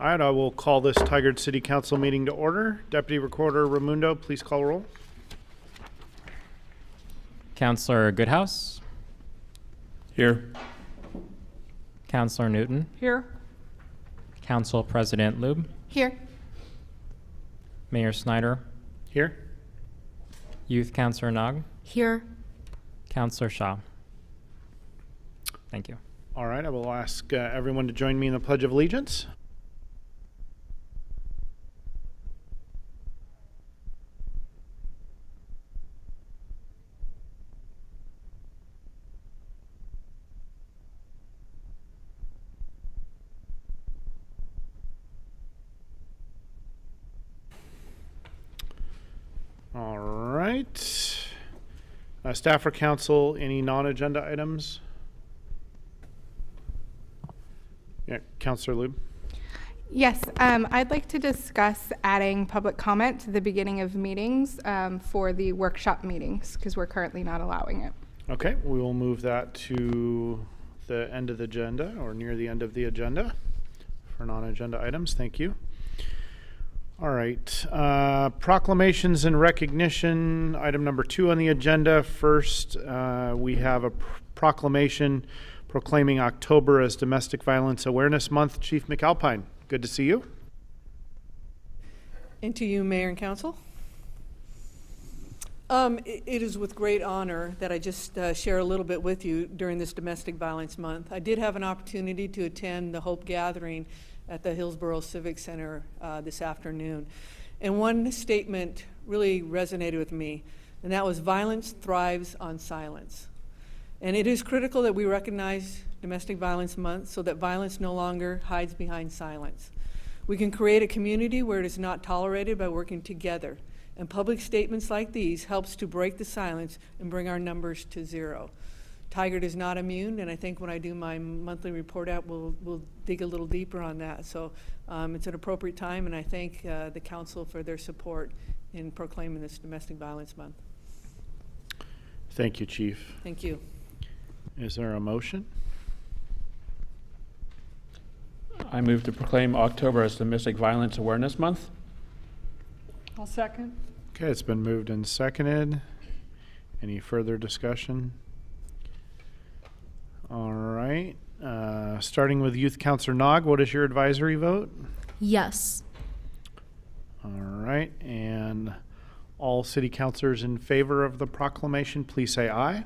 All right, I will call this Tigard City Council meeting to order. Deputy Recorder Raimundo, please call roll. Councillor Goodhouse. Here. Councillor Newton. Here. Council President Lube. Here. Mayor Snyder. Here. Youth Councillor Nog. Here. Councillor Shaw. Thank you. All right, I will ask everyone to join me in the Pledge of Allegiance. All right. Staff or council, any non-agenda items? Yeah, Councillor Lube. Yes, I'd like to discuss adding public comment to the beginning of meetings for the workshop meetings because we're currently not allowing it. Okay, we will move that to the end of the agenda or near the end of the agenda for non-agenda items. Thank you. All right, proclamations and recognition, item number 2 on the agenda. First, we have a proclamation proclaiming October as Domestic Violence Awareness Month. Chief McAlpine, good to see you. And to you, Mayor and Council. It is with great honor that I just share a little bit with you during this Domestic Violence Month. I did have an opportunity to attend the Hope Gathering at the Hillsborough Civic Center this afternoon. And one statement really resonated with me, and that was violence thrives on silence. And it is critical that we recognize Domestic Violence Month so that violence no longer hides behind silence. We can create a community where it is not tolerated by working together. And public statements like these helps to break the silence and bring our numbers to zero. Tigard is not immune, and I think when I do my monthly report out, we'll dig a little deeper on that. So it's an appropriate time, and I thank the council for their support in proclaiming this Domestic Violence Month. Thank you, Chief. Thank you. Is there a motion? I move to proclaim October as Domestic Violence Awareness Month. I'll second. Okay, it's been moved and seconded. Any further discussion? All right. Starting with Youth Councillor Nog, what is your advisory vote? Yes. All right. And all city councilors in favor of the proclamation, please say aye.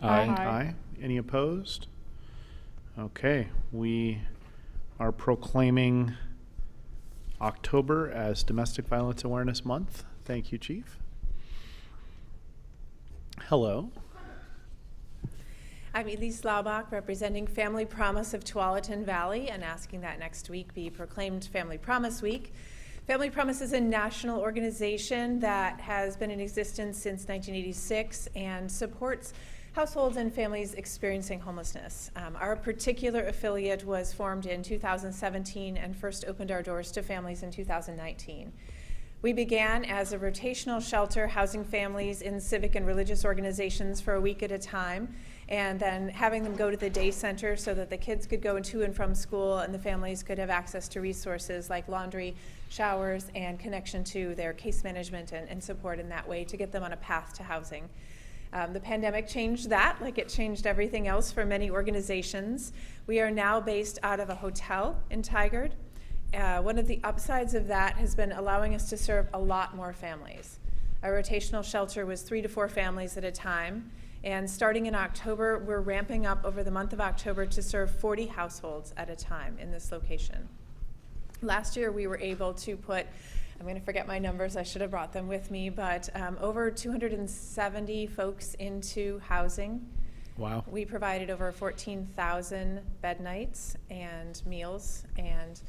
Aye. Aye. Any opposed? Okay. We are proclaiming October as Domestic Violence Awareness Month. Thank you, Chief. Hello. I'm Elise Laubach, representing Family Promise of Tualatin Valley, and asking that next week be proclaimed Family Promise Week. Family Promise is a national organization that has been in existence since 1986 and supports households and families experiencing homelessness. Our particular affiliate was formed in 2017 and first opened our doors to families in 2019. We began as a rotational shelter housing families in civic and religious organizations for a week at a time, and then having them go to the day center so that the kids could go to and from school and the families could have access to resources like laundry, showers, and connection to their case management and support in that way to get them on a path to housing. The pandemic changed that, like it changed everything else for many organizations. We are now based out of a hotel in Tigard. One of the upsides of that has been allowing us to serve a lot more families. Our rotational shelter was 3 to 4 families at a time, and starting in October, we're ramping up over the month of October to serve 40 households at a time in this location. Last year, we were able to put, I'm going to forget my numbers, I should have brought them with me, but over 270 folks into housing. Wow. We provided over 14,000 bed nights and meals, and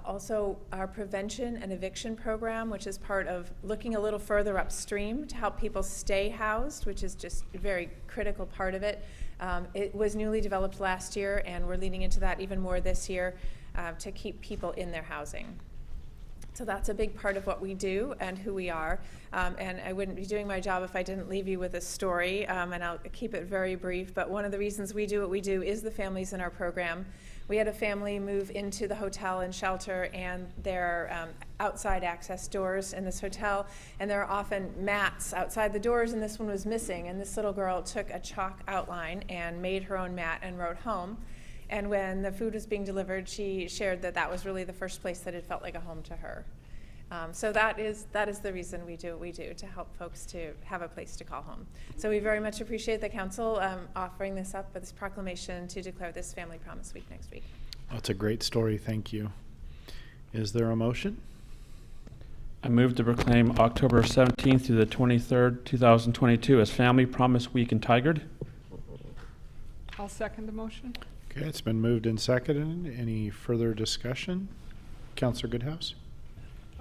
also our prevention and eviction program, which is part of looking a little further upstream to help people stay housed, which is just a very critical part of it. It was newly developed last year, and we're leaning into that even more this year to keep people in their housing. So that's a big part of what we do and who we are. And I wouldn't be doing my job if I didn't leave you with a story, and I'll keep it very brief. But one of the reasons we do what we do is the families in our program. We had a family move into the hotel and shelter, and there are outside access doors in this hotel, and there are often mats outside the doors, and this one was missing. And this little girl took a chalk outline and made her own mat and wrote home. And when the food was being delivered, she shared that that was really the first place that it felt like a home to her. So that is the reason we do what we do, to help folks to have a place to call home. So we very much appreciate the council offering this up with this proclamation to declare this Family Promise Week next week. That's a great story. Thank you. Is there a motion? I move to proclaim October 17th through the 23rd, 2022 as Family Promise Week in Tigard. I'll second the motion. Okay, it's been moved and seconded. Any further discussion? Councillor Goodhouse?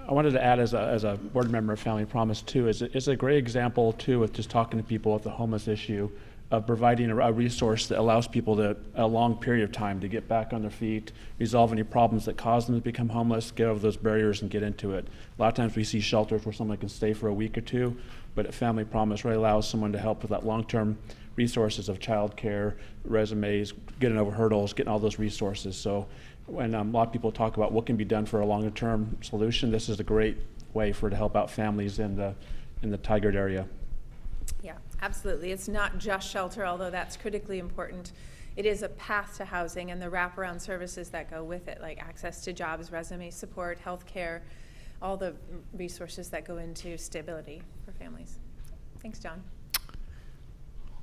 I wanted to add as a board member of Family Promise too, is a great example too with just talking to people with the homeless issue of providing a resource that allows people to a long period of time to get back on their feet, resolve any problems that cause them to become homeless, get over those barriers and get into it. A lot of times we see shelters where someone can stay for a week or two, but a Family Promise really allows someone to help with that long-term resources of childcare, resumes, getting over hurdles, getting all those resources. So when a lot of people talk about what can be done for a longer term solution, this is a great way to help out families in the Tigard area. Yeah, absolutely. It's not just shelter, although that's critically important. It is a path to housing and the wraparound services that go with it, like access to jobs, resume support, health care, all the resources that go into stability for families. Thanks, John.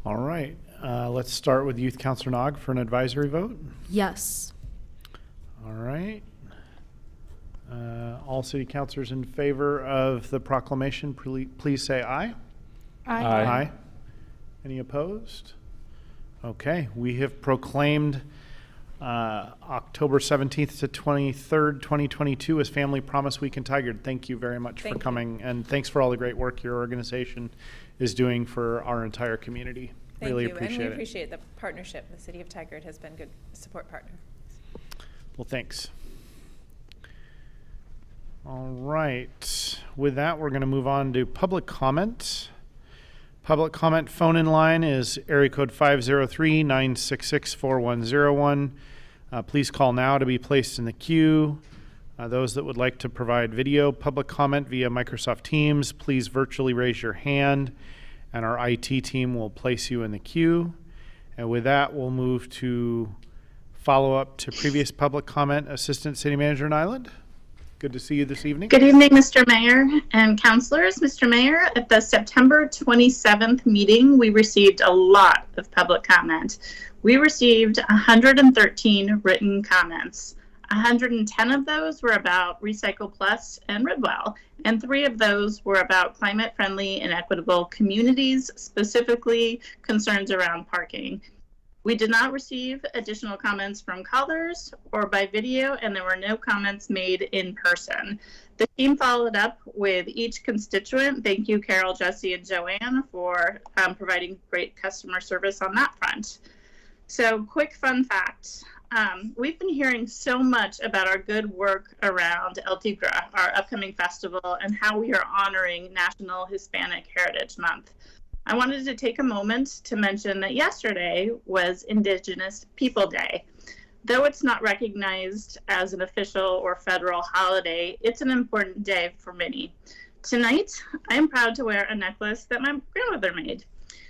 All right. Let's start with Youth Councillor Nog for an advisory vote. Yes. All right. All city councilors in favor of the proclamation, please say aye. Aye. Aye. Any opposed? Okay, we have proclaimed October 17th to 23rd, 2022 as Family Promise Week in Tigard. Thank you very much for coming, and thanks for all the great work your organization is doing for our entire community. Thank really you, appreciate and we it. appreciate the partnership. The City of Tigard has been a good support partner. Well, thanks. All right. With that, we're going to move on to public comment. Public comment phone in line is area code 503-966-4101. Please call now to be placed in the queue. Those that would like to provide video public comment via Microsoft Teams, please virtually raise your hand, and our IT team will place you in the queue. And with that, we'll move to follow up to previous public comment. Assistant City Manager in Island. Good to see you this evening. Good evening, Mr. Mayor and councilors. Mr. Mayor, at the September 27th meeting, we received a lot of public comment. We received 113 written comments. 110 of those were about Recycle Plus and Redwell, and 3 of those were about climate-friendly and equitable communities, specifically concerns around parking. We did not receive additional comments from callers or by video, and there were no comments made in person. The team followed up with each constituent. Thank you, Carol, Jesse, and Joanne, for providing great customer service on that front. So, quick fun fact. We've been hearing so much about our good work around El Tigre, our upcoming festival, and how we are honoring National Hispanic Heritage Month. I wanted to take a moment to mention that yesterday was Indigenous People Day. Though it's not recognized as an official or federal holiday, it's an important day for many. Tonight, I am proud to wear a necklace that my grandmother made.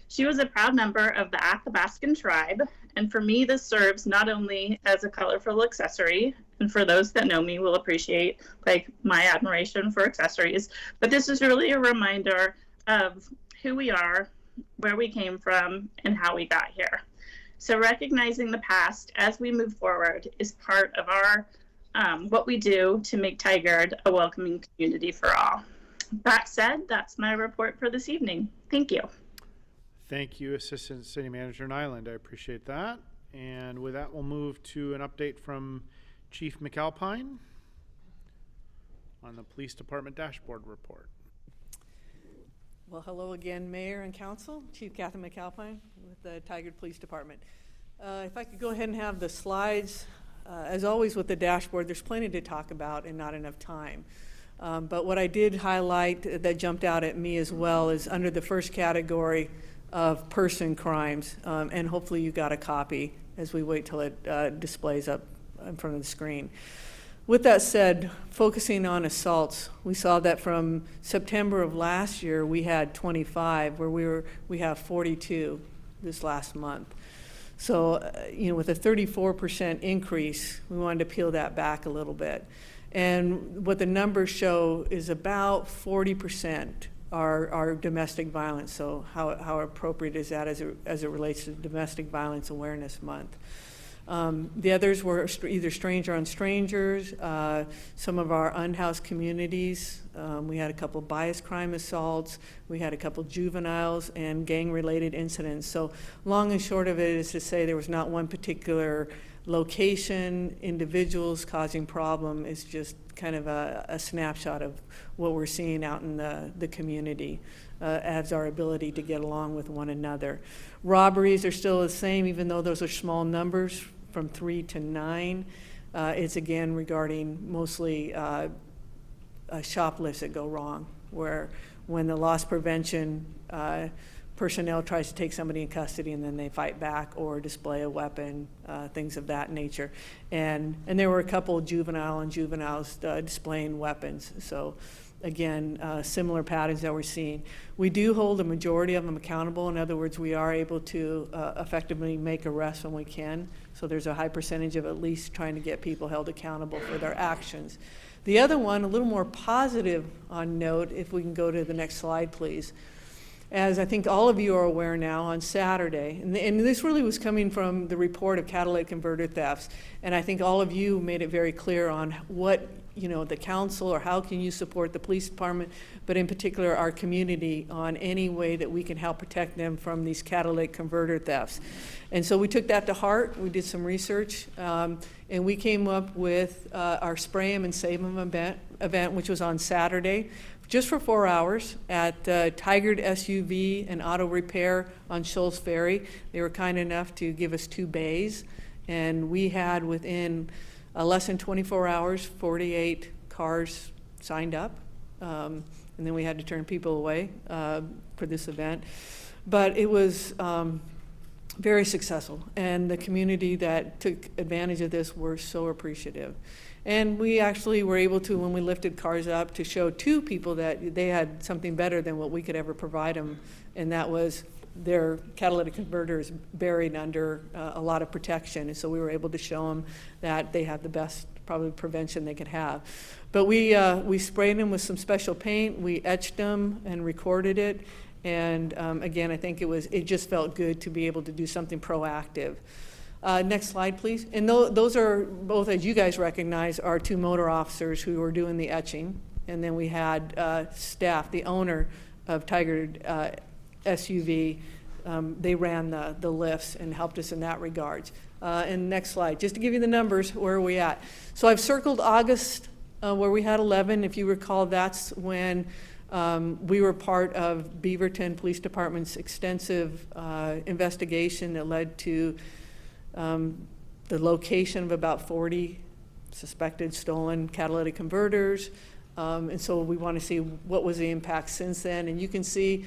She was a proud member of the Athabascan tribe, and for me, this serves not only as a colorful accessory, and for those that know me will appreciate my admiration for accessories, but this is really a reminder of who we are, where we came from, and how we got here. So recognizing the past as we move forward is part of our what we do to make Tigard a welcoming community for all. That said, that's my report for this evening. Thank you. Thank you, Assistant City Manager in Island. I appreciate that. And with that, we'll move to an update from Chief McAlpine on the Police Department Dashboard Report. Well, hello again, Mayor and Council. Chief Catherine McAlpine with the Tigard Police Department. If I could go ahead and have the slides. As always with the dashboard, there's plenty to talk about and not enough time. But what I did highlight that jumped out at me as well is under the first category of person crimes. And hopefully you got a copy as we wait till it displays up in front of the screen. With that said, focusing on assaults, we saw that from September of last year, we had 25, where we have 42 this last month. So, with a 34% increase, we wanted to peel that back a little bit. And what the numbers show is about 40% are domestic violence. So how appropriate is that as it relates to Domestic Violence Awareness Month? The others were either stranger on strangers, some of our unhoused communities. We had a couple bias crime assaults. We had a couple juveniles and gang-related incidents. So long and short of it is to say there was not one particular location, individuals causing problem. It's just kind of a snapshot of what we're seeing out in the community as our ability to get along with one another. Robberies are still the same, even though those are small numbers, from 3 to 9. It's again regarding mostly shoplifts that go wrong, where when the loss prevention personnel tries to take somebody in custody and then they fight back or display a weapon, things of that nature. And there were a couple of juveniles displaying weapons. So again, similar patterns that we're seeing. We do hold a majority of them accountable. In other words, we are able to effectively make arrests when we can. So there's a high percentage of at least trying to get people held accountable for their actions. The other one, a little more positive on note, if we can go to the next slide, please. As I think all of you are aware now, on Saturday, and this really was coming from the report of catalytic converter thefts, and I think all of you made it very clear on what the council, or how can you support the police department, but in particular our community, on any way that we can help protect them from these catalytic converter thefts. And so we took that to heart. We did some research, and we came up with our Spray 'em and Save 'em event, which was on Saturday, just for 4 hours at Tigard SUV and Auto Repair on Shoals Ferry. They were kind enough to give us 2 bays, and we had within less than 24 hours, 48 cars signed up, and then we had to turn people away for this event. But it was very successful, and the community that took advantage of this were so appreciative. And we actually were able to, when we lifted cars up, to show 2 people that they had something better than what we could ever provide them, and that was their catalytic converters buried under a lot of protection. And so we were able to show them that they have the best probably prevention they could have. But we sprayed them with some special paint, we etched them and recorded it, and again, I think it just felt good to be able to do something proactive. Next slide, please. And those are both, as you guys recognize, our 2 motor officers who were doing the etching. And then we had staff, the owner of Tigard SUV. They ran the lifts and helped us in that regard. And next slide, just to give you the numbers, where are we at? So I've circled August, where we had 11. If you recall, that's when we were part of Beaverton Police Department's extensive investigation that led to the location of about 40 suspected stolen catalytic converters. And so we want to see what was the impact since then. And you can see,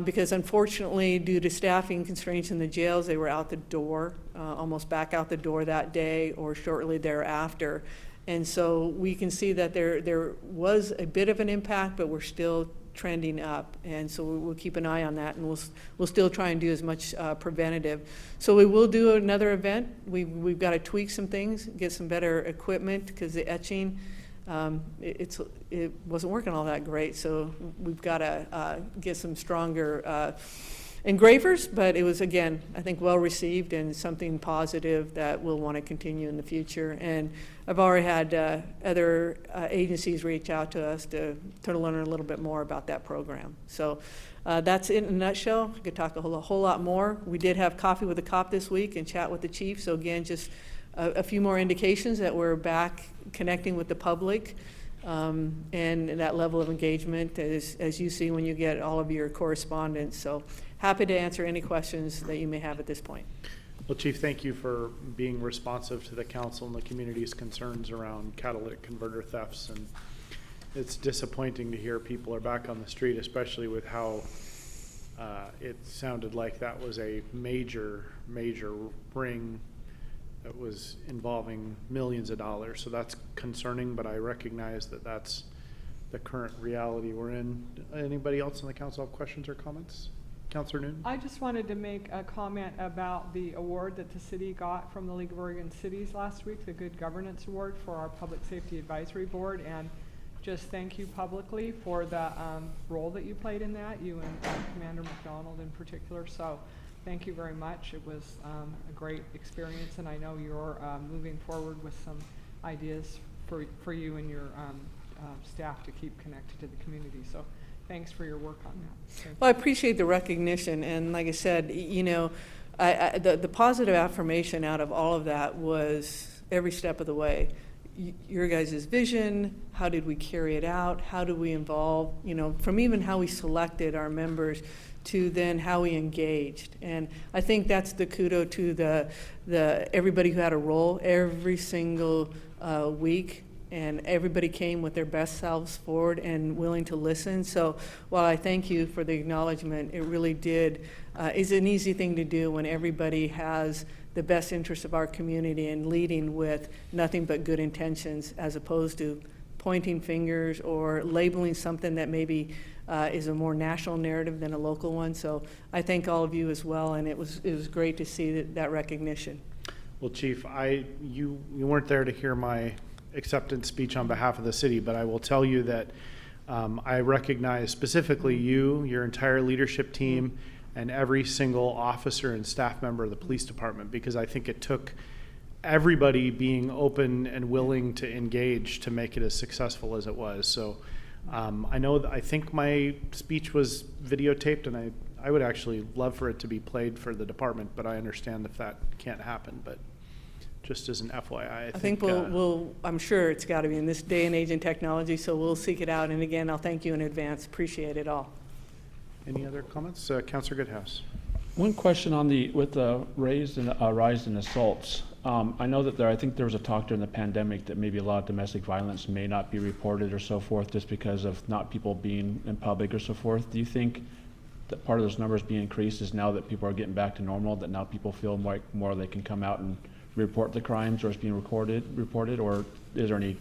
because unfortunately, due to staffing constraints in the jails, they were out the door, almost back out the door that day or shortly thereafter. And so we can see that there was a bit of an impact, but we're still trending up, and so we'll keep an eye on that, and we'll still try and do as much preventative. So we will do another event. We've got to tweak some things, get some better equipment, because the etching it wasn't working all that great. So we've got to get some stronger engravers, but it was, again, I think well received and something positive that we'll want to continue in the future. And I've already had other agencies reach out to us to learn a little bit more about that program. So that's it in a nutshell. I could talk a whole lot more. We did have coffee with a cop this week and chat with the chief. So again, just a few more indications that we're back connecting with the public. And that level of engagement as you see when you get all of your correspondence. So happy to answer any questions that you may have at this point. Well, Chief, thank you for being responsive to the council and the community's concerns around catalytic converter thefts. And it's disappointing to hear people are back on the street, especially with how it sounded like that was a major ring that was involving millions of dollars. So that's concerning, but I recognize that that's the current reality we're in. Anybody else on the council have questions or comments? Councilor Newton? I just wanted to make a comment about the award that the city got from the League of Oregon Cities last week, the Good Governance Award for our Public Safety Advisory Board, and just thank you publicly for the role that you played in that, you and Commander McDonald in particular. So thank you very much. It was a great experience, and I know you're moving forward with some ideas for you and your staff to keep connected to the community. So thanks for your work on that. Well, I appreciate the recognition, and like I said, you know, the positive affirmation out of all of that was every step of the way. Your guys' vision, how did we carry it out, how do we involve, you know, from even how we selected our members to then how we engaged. And I think that's the kudo to the everybody who had a role every single week. And everybody came with their best selves forward and willing to listen. So while I thank you for the acknowledgement, it really is an easy thing to do when everybody has the best interest of our community and leading with nothing but good intentions, as opposed to pointing fingers or labeling something that maybe is a more national narrative than a local one. So I thank all of you as well, and it was great to see that recognition. Well, Chief, you weren't there to hear my acceptance speech on behalf of the city, but I will tell you that I recognize specifically you, your entire leadership team, and every single officer and staff member of the police department, because I think it took everybody being open and willing to engage to make it as successful as it was. So I think my speech was videotaped, and I would actually love for it to be played for the department, but I understand if that can't happen. But just as an FYI, I think I'm sure it's got to be in this day and age in technology, so we'll seek it out. And again, I'll thank you in advance. Appreciate it all. Any other comments? Councilor Goodhouse. One question on with the rise in assaults. I know that I think there was a talk during the pandemic that maybe a lot of domestic violence may not be reported or so forth just because of not people being in public or so forth. Do you think that part of those numbers being increased is now that people are getting back to normal, that now people feel more they can come out and report the crimes, or it's being reported, or is there any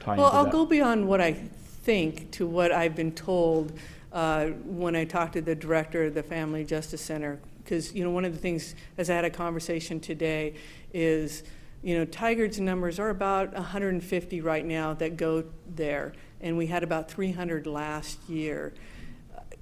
tie-in Well, to I'll that? go beyond what I think to what I've been told when I talked to the director of the Family Justice Center, because, you know, one of the things, as I had a conversation today, is, you know, Tigard's numbers are about 150 right now that go there, and we had about 300 last year.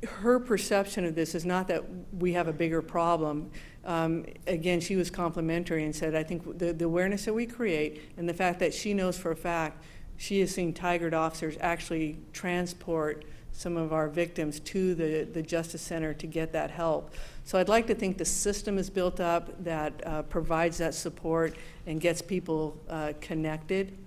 Her perception of this is not that we have a bigger problem. Again, she was complimentary and said, I think the awareness that we create and the fact that she knows for a fact she has seen Tigard officers actually transport some of our victims to the Justice Center to get that help. So I'd like to think the system is built up that provides that support and gets people connected.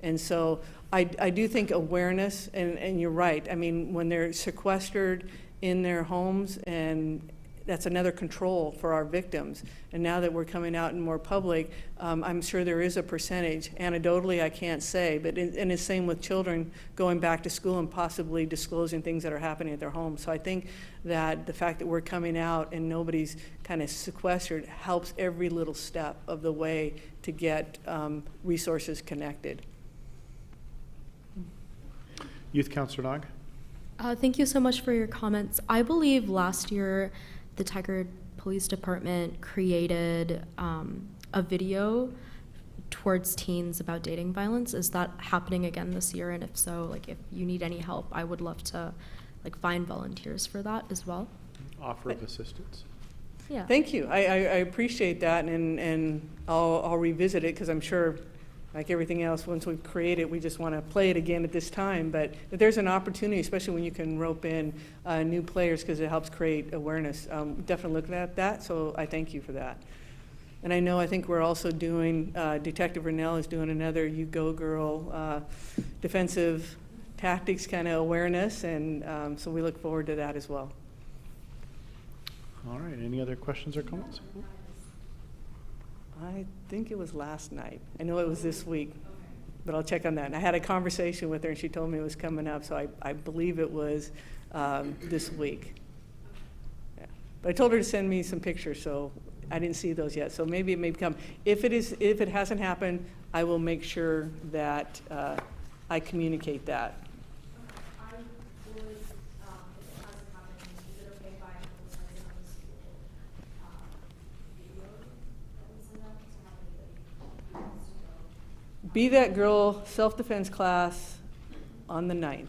And so I do think awareness, and you're right, I mean, when they're sequestered in their homes, and that's another control for our victims. And now that we're coming out in more public, I'm sure there is a percentage. Anecdotally, I can't say, but and it's same with children going back to school and possibly disclosing things that are happening at their home. So I think that the fact that we're coming out and nobody's kind of sequestered helps every little step of the way to get resources connected. Youth Councilor Nog. Thank you so much for your comments. I believe last year the Tigard Police Department created a video towards teens about dating violence. Is that happening again this year? And if so, like, if you need any help, I would love to find volunteers for that as well. Offer of assistance. Yeah. Thank you. I appreciate that, and I'll revisit it, because I'm sure, like everything else, once we create it, we just want to play it again at this time. But if there's an opportunity, especially when you can rope in new players, because it helps create awareness, definitely looking at that. So I thank you for that. And I think we're also doing, Detective Rennell is doing another You Go Girl defensive tactics kind of awareness, and so we look forward to that as well. All right, any other questions or comments? I think it was last night. I know it was this week, but I'll check on that. And I had a conversation with her, and she told me it was coming up, so I believe it was this week. Yeah. But I told her to send me some pictures, so I didn't see those yet, so maybe it may come. If it hasn't happened, I will make sure that I communicate that. I would, if it hasn't happened, is it okay if I have the president of the school video that we send out to have anybody who wants to go? Be That Girl self-defense class on the 9th.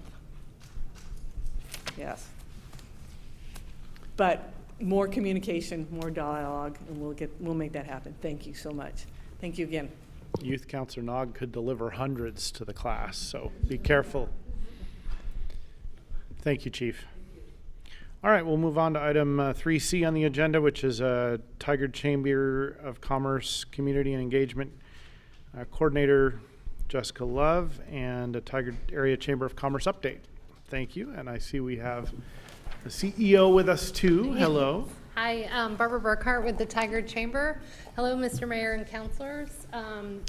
Yes. But more communication, more dialogue, and we'll make that happen. Thank you so much. Thank you again. Youth Counselor Nog could deliver hundreds to the class, so be careful. Thank you, Chief. All right, we'll move on to item 3C on the agenda, which is Tigard Chamber of Commerce Community and Engagement Coordinator Jessica Love and a Tigard Area Chamber of Commerce update. Thank you, and I see we have the CEO with us too. Hello. Hi, Barbara Burkhart with the Tigard Chamber. Hello, Mr. Mayor and councilors.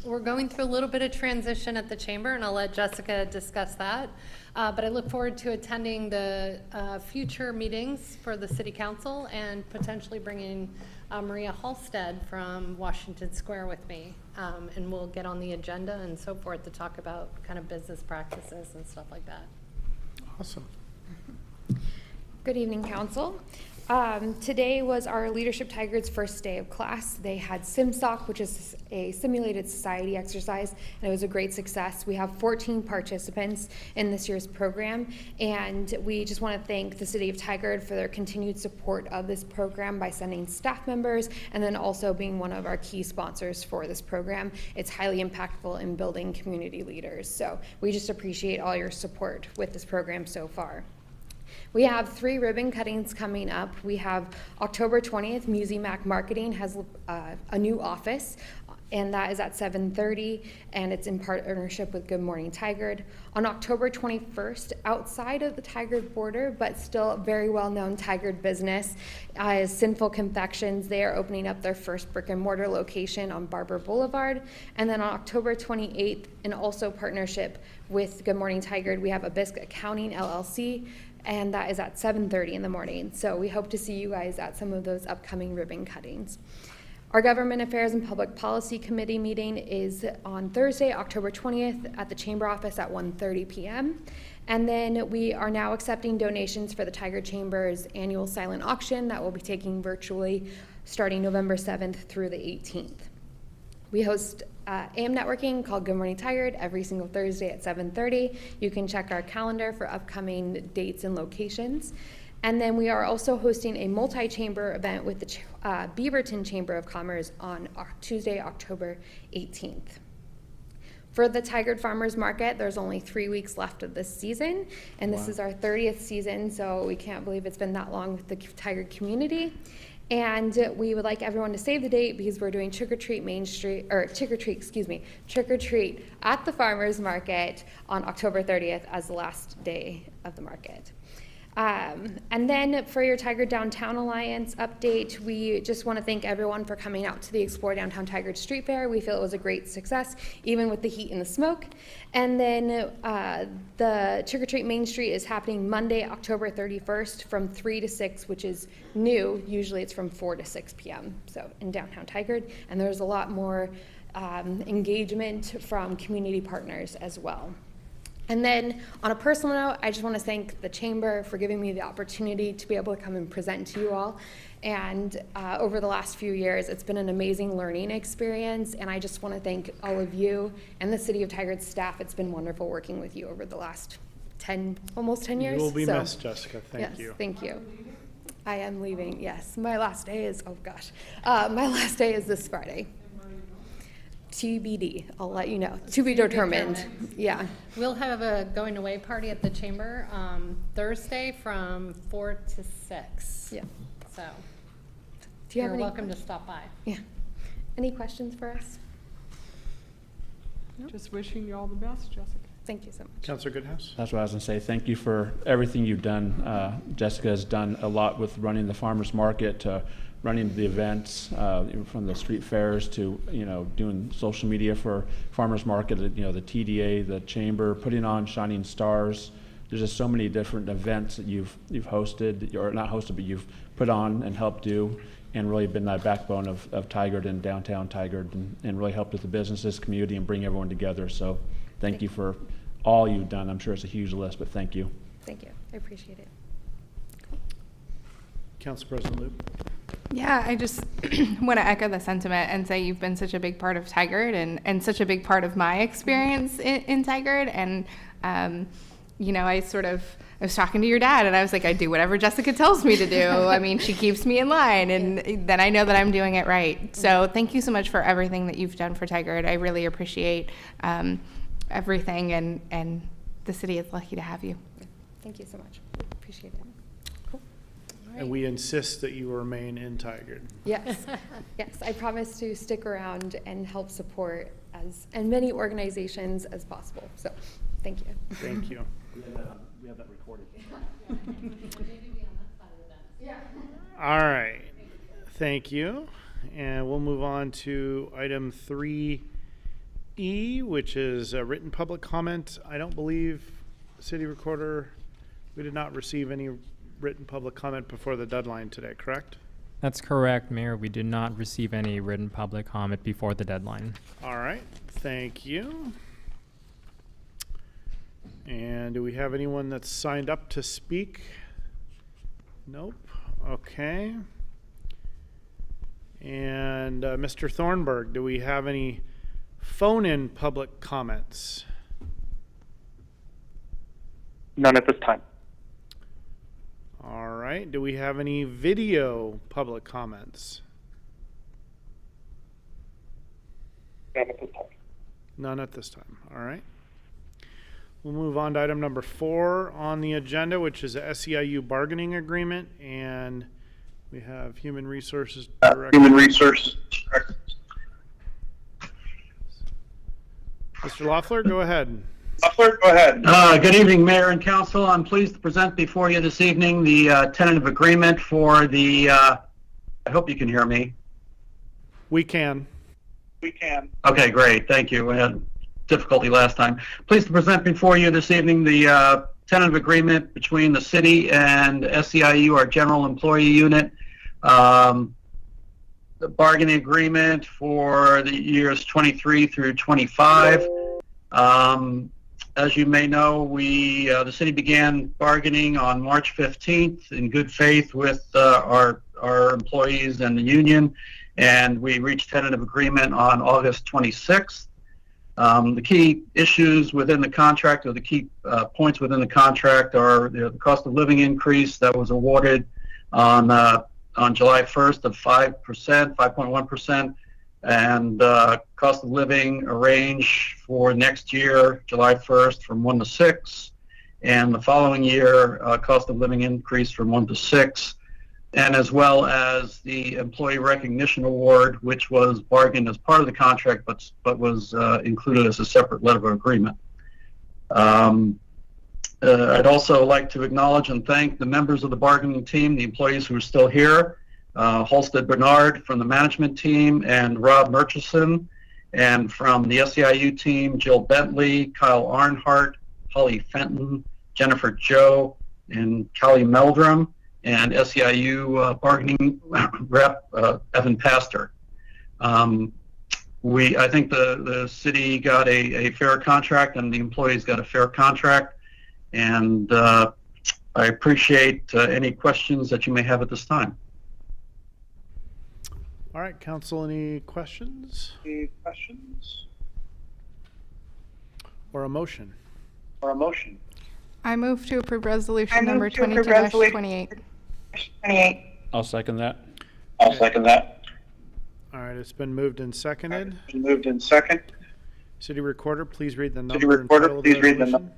We're going through a little bit of transition at the Chamber, and I'll let Jessica discuss that. But I look forward to attending the future meetings for the City Council and potentially bringing Maria Halstead from Washington Square with me. And we'll get on the agenda and so forth to talk about kind of business practices and stuff like that. Awesome. Good evening, Council. Today was our Leadership Tigard's first day of class. They had SimStock, which is a simulated society exercise, and it was a great success. We have 14 participants in this year's program, and we just want to thank the City of Tigard for their continued support of this program by sending staff members and then also being one of our key sponsors for this program. It's highly impactful in building community leaders, so we just appreciate all your support with this program so far. We have 3 ribbon cuttings coming up. We have October 20th, Musimac Marketing has a new office, and that is at 7:30, and it's in partnership with Good Morning Tigard. On October 21st, outside of the Tigard border, but still very well-known Tigard business, is Sinful Confections. They are opening up their first brick-and-mortar location on Barber Boulevard. And then on October 28th, in also partnership with Good Morning Tigard, we have Abisk Accounting LLC, and that is at 7:30 in the morning. So we hope to see you guys at some of those upcoming ribbon cuttings. Our Government Affairs and Public Policy Committee meeting is on Thursday, October 20th at the Chamber office at 1:30 p.m. And then we are now accepting donations for the Tigard Chamber's annual silent auction that will be taking virtually starting November 7th through the 18th. We host AM networking called Good Morning Tigard every single Thursday at 7:30. You can check our calendar for upcoming dates and locations. And then we are also hosting a multi-chamber event with the Beaverton Chamber of Commerce on Tuesday, October 18th. For the Tigard Farmers Market, there's only 3 weeks left of this season, and this is our 30th season, so we can't believe it's been that long with the Tigard community. And we would like everyone to save the date because we're doing trick or treat at the farmers market on October 30th as the last day of the market. And then for your Tigard Downtown Alliance update, we just want to thank everyone for coming out to the Explore Downtown Tigard Street Fair. We feel it was a great success, even with the heat and the smoke. And then the Trick or Treat Main Street is happening Monday, October 31st from 3 to 6, which is new. Usually it's from 4 to 6 p.m. So in downtown Tigard. And there's a lot more engagement from community partners as well. And then on a personal note, I just want to thank the Chamber for giving me the opportunity to be able to come and present to you all. And over the last few years, it's been an amazing learning experience. And I just want to thank all of you and the City of Tigard staff. It's been wonderful working with you over the last almost 10 years. You will be missed, Jessica. Thank you. Thank you. I am leaving, yes. My last day is, my last day is this Friday. TBD, I'll let you know. To be determined. Yeah. We'll have a going away party at the Chamber Thursday from 4 to 6. Yeah. So Do you have you're any welcome to stop by. Yeah. Any questions for us? Just wishing you all the best, Jessica. Thank you so much. Councilor Goodhouse. That's what I was going to say. Thank you for everything you've done. Jessica has done a lot with running the farmers market, to running the events, from the street fairs to, doing social media for farmers market, the TDA, the chamber, putting on Shining Stars. There's just so many different events that you've hosted, or not hosted, but you've put on and helped do. and really been that backbone of Tigard and downtown Tigard, and really helped with the businesses, community, and bring everyone together. So thank you for all you've done. I'm sure it's a huge list, but thank you. Thank you. I appreciate it. Council President Loop. Yeah, I just want to echo the sentiment and say you've been such a big part of Tigard and such a big part of my experience in Tigard. And, you know, I was talking to your dad and I was like, I do whatever Jessica tells me to do. I mean, she keeps me in line and then I know that I'm doing it right. So thank you so much for everything that you've done for Tigard. I really appreciate everything and the city is lucky to have you. Thank you so much. Appreciate it. And we insist that you remain in Tigard. Yes, yes, I promise to stick around and help support as many organizations as possible. So, thank you. Thank you. We have that recorded. All right. Thank you. And we'll move on to item 3E, which is a written public comment. I don't believe, City Recorder, we did not receive any written public comment before the deadline today, correct? That's correct, Mayor. We did not receive any written public comment before the deadline. All right. Thank you. And do we have anyone that's signed up to speak? Nope. Okay. And Mr. Thornburg, do we have any phone-in public comments? None at this time. All right. Do we have any video public comments? None at this time. None at this time. All right. We'll move on to item number 4 on the agenda, which is a SEIU bargaining agreement, and we have Human Resources Director. Human Resources Director. Mr. Loeffler, go ahead. Loeffler, go ahead. Good evening, Mayor and Council. I'm pleased to present before you this evening the tentative agreement for the, I hope you can hear me. We can. We can. Okay, great. Thank you. We had difficulty last time. Pleased to present before you this evening the tentative agreement between the city and SEIU, our general employee unit. The bargaining agreement for the years 23 through 25. As you may know, the city began bargaining on March 15th in good faith with our employees and the union, and we reached tentative agreement on August 26th. The key issues within the contract, or the key points within the contract, are the cost of living increase that was awarded on July 1st of 5.1%, and cost of living a range for next year, July 1st, from 1 to 6, and the following year, cost of living increase from 1 to 6, and as well as the Employee Recognition Award, which was bargained as part of the contract, but was included as a separate letter of agreement. I'd also like to acknowledge and thank the members of the bargaining team, the employees who are still here, Halstead Bernard from the management team, and Rob Murchison, and from the SEIU team, Jill Bentley, Kyle Arnhart, Holly Fenton, Jennifer Joe, and Callie Meldrum, and SEIU bargaining rep Evan Pastor. I think the city got a fair contract and the employees got a fair contract, and I appreciate any questions that you may have at this time. All right, Council, any questions? Any questions? Or a motion? I move to approve resolution number 22-28. 28. I'll second that. I'll second that. All right, it's been moved and seconded. Moved in second. City Recorder, please read the number. City Recorder, and title of please read the resolution.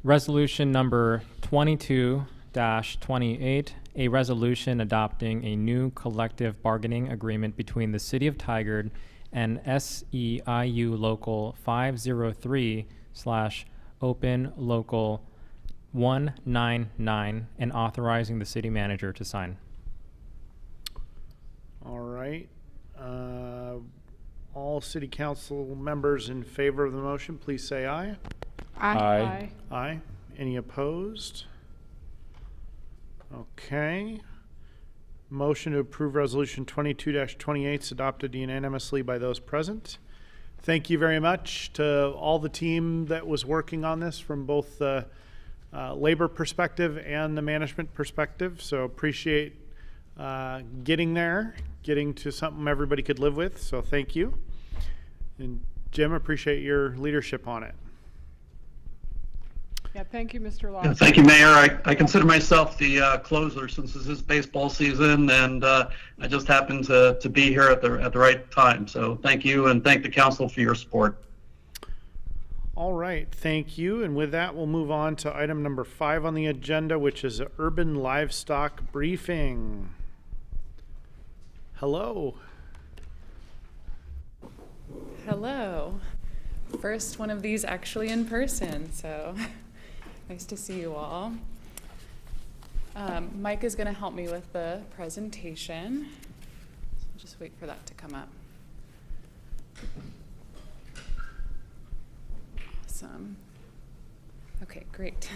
Resolution number 22-28, a resolution adopting a new collective bargaining agreement between the City of Tigard and SEIU Local 503/Open Local 199, and authorizing the city manager to sign. All right. All all city council members in favor of the motion, please say aye. Aye. Aye. Any opposed? Okay. Motion to approve Resolution 22-28 is adopted unanimously by those present. Thank you very much to all the team that was working on this from both the labor perspective and the management perspective. So appreciate getting there, getting to something everybody could live with. So thank you. And Jim, appreciate your leadership on it. Yeah, thank you, Mr. Law. Yeah, thank you, Mayor. I consider myself the closer since this is baseball season, and I just happened to be here at the right time. So thank you, and thank the council for your support. All right, thank you. And with that, we'll move on to item number 5 on the agenda, which is urban livestock briefing. Hello. Hello. First one of these actually in person, so nice to see you all. Mike is going to help me with the presentation. So I'll just wait for that to come up. Awesome. Okay, great.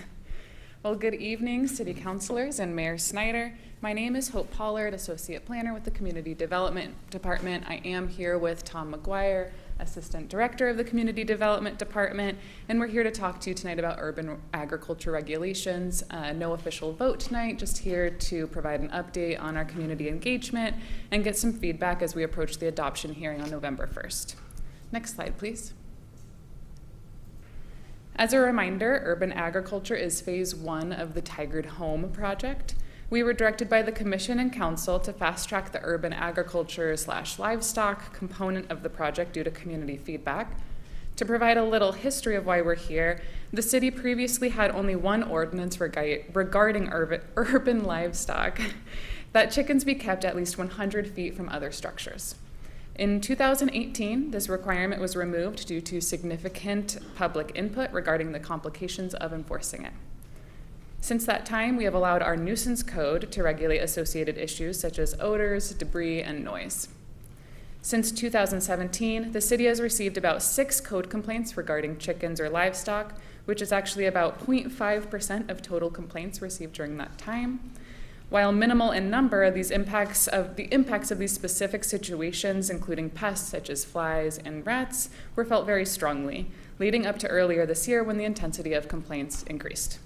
Well, good evening, City Councilors and Mayor Snyder. My name is Hope Pollard, Associate Planner with the Community Development Department. I am here with Tom McGuire, Assistant Director of the Community Development Department, and we're here to talk to you tonight about urban agriculture regulations. No official vote tonight, just here to provide an update on our community engagement and get some feedback as we approach the adoption hearing on November 1st. Next slide, please. As a reminder, urban agriculture is phase 1 of the Tigard Home project. We were directed by the Commission and Council to fast-track the urban agriculture/livestock component of the project due to community feedback. To provide a little history of why we're here, the city previously had only one ordinance regarding urban livestock, that chickens be kept at least 100 feet from other structures. In 2018, this requirement was removed due to significant public input regarding the complications of enforcing it. Since that time, we have allowed our nuisance code to regulate associated issues such as odors, debris, and noise. Since 2017, the city has received about 6 code complaints regarding chickens or livestock, which is actually about 0.5% of total complaints received during that time. While minimal in number, the impacts of these specific situations, including pests such as flies and rats, were felt very strongly, leading up to earlier this year when the intensity of complaints increased.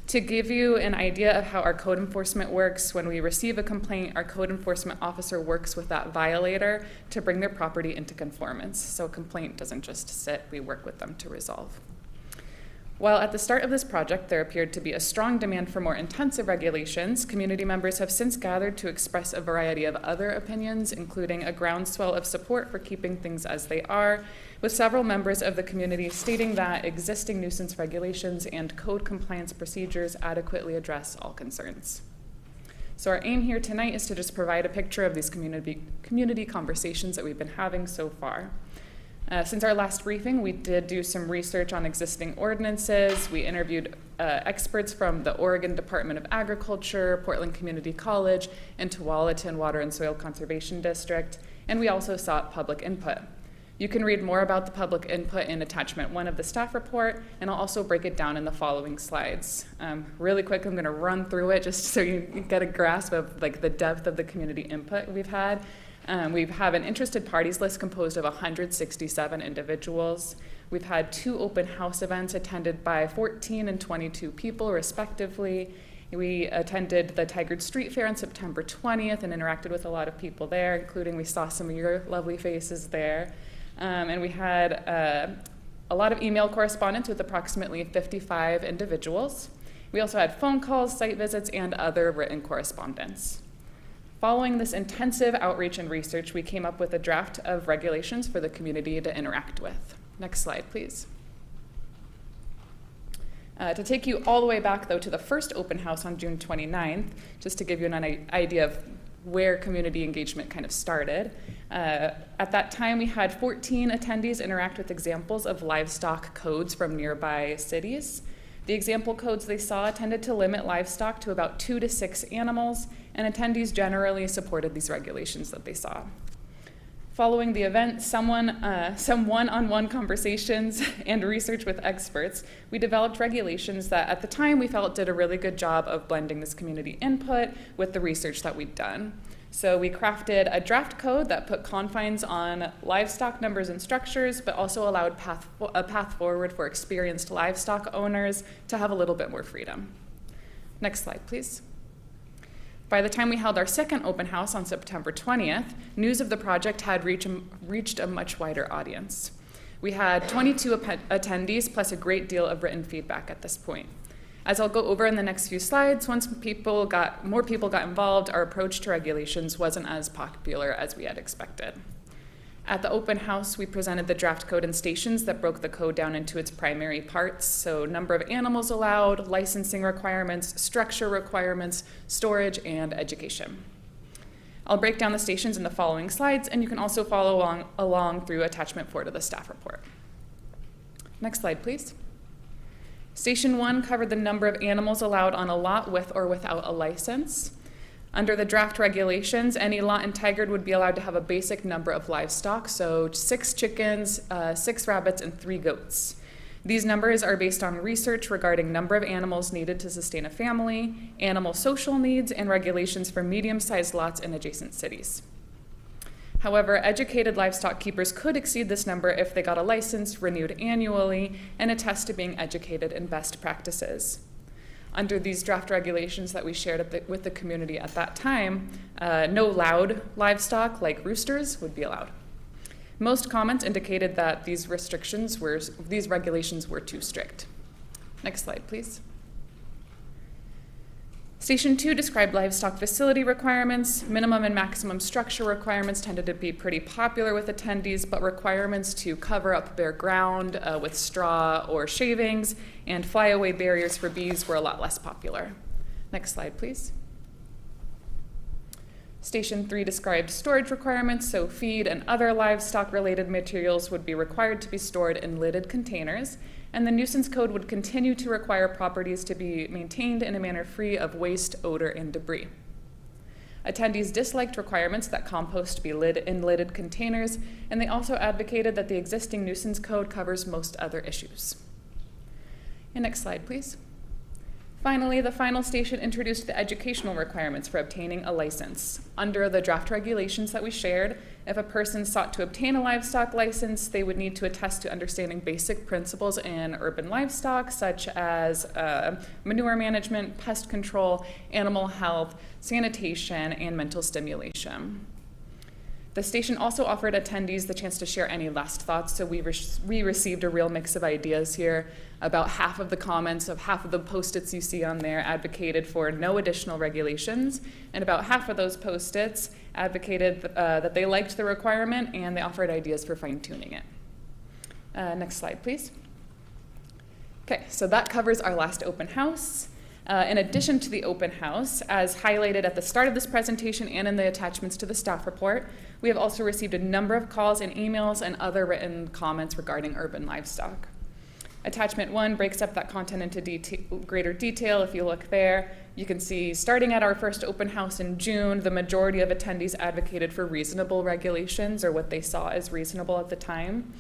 To give you an idea of how our code enforcement works, when we receive a complaint, our code enforcement officer works with that violator to bring their property into conformance. So a complaint doesn't just sit, we work with them to resolve. While at the start of this project there appeared to be a strong demand for more intensive regulations, community members have since gathered to express a variety of other opinions, including a groundswell of support for keeping things as they are, with several members of the community stating that existing nuisance regulations and code compliance procedures adequately address all concerns. So our aim here tonight is to just provide a picture of these community conversations that we've been having so far. Since our last briefing, we did do some research on existing ordinances. We interviewed experts from the Oregon Department of Agriculture, Portland Community College, and Tualatin Water and Soil Conservation District, and we also sought public input. You can read more about the public input in attachment 1 of the staff report, and I'll also break it down in the following slides. Really quick, I'm gonna run through it just so you get a grasp of the depth of the community input we've had. We have an interested parties list composed of 167 individuals. We've had 2 open house events attended by 14 and 22 people, respectively. We attended the Tigard Street Fair on September 20th and interacted with a lot of people there, including we saw some of your lovely faces there. And we had a lot of email correspondence with approximately 55 individuals. We also had phone calls, site visits, and other written correspondence. Following this intensive outreach and research, we came up with a draft of regulations for the community to interact with. Next slide, please. To take you all the way back, though, to the first open house on June 29th, just to give you an idea of where community engagement kind of started. At that time, we had 14 attendees interact with examples of livestock codes from nearby cities. The example codes they saw tended to limit livestock to about 2 to 6 animals, and attendees generally supported these regulations that they saw. Following the event, some one-on-one conversations and research with experts, we developed regulations that at the time we felt did a really good job of blending this community input with the research that we'd done. So we crafted a draft code that put confines on livestock numbers and structures, but also allowed a path forward for experienced livestock owners to have a little bit more freedom. Next slide, please. By the time we held our second open house on September 20th, news of the project had reached a much wider audience. We had 22 attendees plus a great deal of written feedback at this point. As I'll go over in the next few slides, once more people got involved, our approach to regulations wasn't as popular as we had expected. At the open house, we presented the draft code and stations that broke the code down into its primary parts, so number of animals allowed, licensing requirements, structure requirements, storage, and education. I'll break down the stations in the following slides, and you can also follow along through attachment 4 to the staff report. Next slide, please. Station 1 covered the number of animals allowed on a lot with or without a license. Under the draft regulations, any lot in Tigard would be allowed to have a basic number of livestock, so 6 chickens, 6 rabbits, and 3 goats. These numbers are based on research regarding number of animals needed to sustain a family, animal social needs, and regulations for medium-sized lots in adjacent cities. However, educated livestock keepers could exceed this number if they got a license renewed annually and attest to being educated in best practices. Under these draft regulations that we shared with the community at that time, no loud livestock like roosters would be allowed. Most comments indicated that these regulations were too strict. Next slide, please. Station 2 described livestock facility requirements. Minimum and maximum structure requirements tended to be pretty popular with attendees, but requirements to cover up bare ground with straw or shavings and flyaway barriers for bees were a lot less popular. Next slide, please. Station 3 described storage requirements, so feed and other livestock-related materials would be required to be stored in lidded containers, and the nuisance code would continue to require properties to be maintained in a manner free of waste, odor, and debris. Attendees disliked requirements that compost be in lidded containers, and they also advocated that the existing nuisance code covers most other issues. And next slide, please. Finally, the final station introduced the educational requirements for obtaining a license. Under the draft regulations that we shared, if a person sought to obtain a livestock license, they would need to attest to understanding basic principles in urban livestock, such as manure management, pest control, animal health, sanitation, and mental stimulation. The station also offered attendees the chance to share any last thoughts, so we received a real mix of ideas here. About half of the comments of half of the post-its you see on there advocated for no additional regulations, and about half of those post-its advocated that they liked the requirement and they offered ideas for fine-tuning it. Next slide, please. Okay, so that covers our last open house. In addition to the open house, as highlighted at the start of this presentation and in the attachments to the staff report, we have also received a number of calls and emails and other written comments regarding urban livestock. Attachment 1 breaks up that content into greater detail. If you look there, you can see starting at our first open house in June, the majority of attendees advocated for reasonable regulations, or what they saw as reasonable at the time.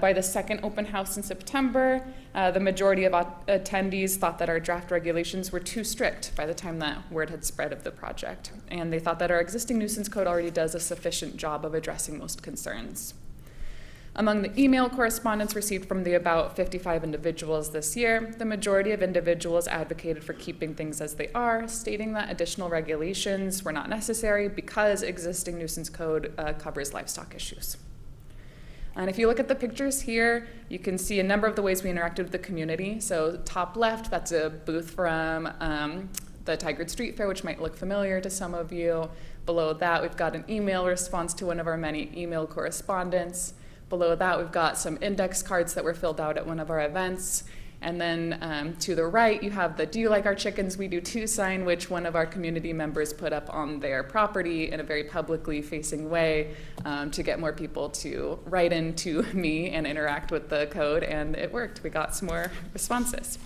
By the second open house in September, the majority of attendees thought that our draft regulations were too strict by the time that word had spread of the project. And they thought that our existing nuisance code already does a sufficient job of addressing most concerns. Among the email correspondence received from the about 55 individuals this year, the majority of individuals advocated for keeping things as they are, stating that additional regulations were not necessary because existing nuisance code covers livestock issues. And if you look at the pictures here, you can see a number of the ways we interacted with the community. So top left, that's a booth from the Tigard Street Fair, which might look familiar to some of you. Below that, we've got an email response to one of our many email correspondence. Below that, we've got some index cards that were filled out at one of our events. And then to the right, you have the "Do you like our chickens? We do too" sign, which one of our community members put up on their property in a very publicly facing way to get more people to write into me and interact with the code, and it worked. We got some more responses.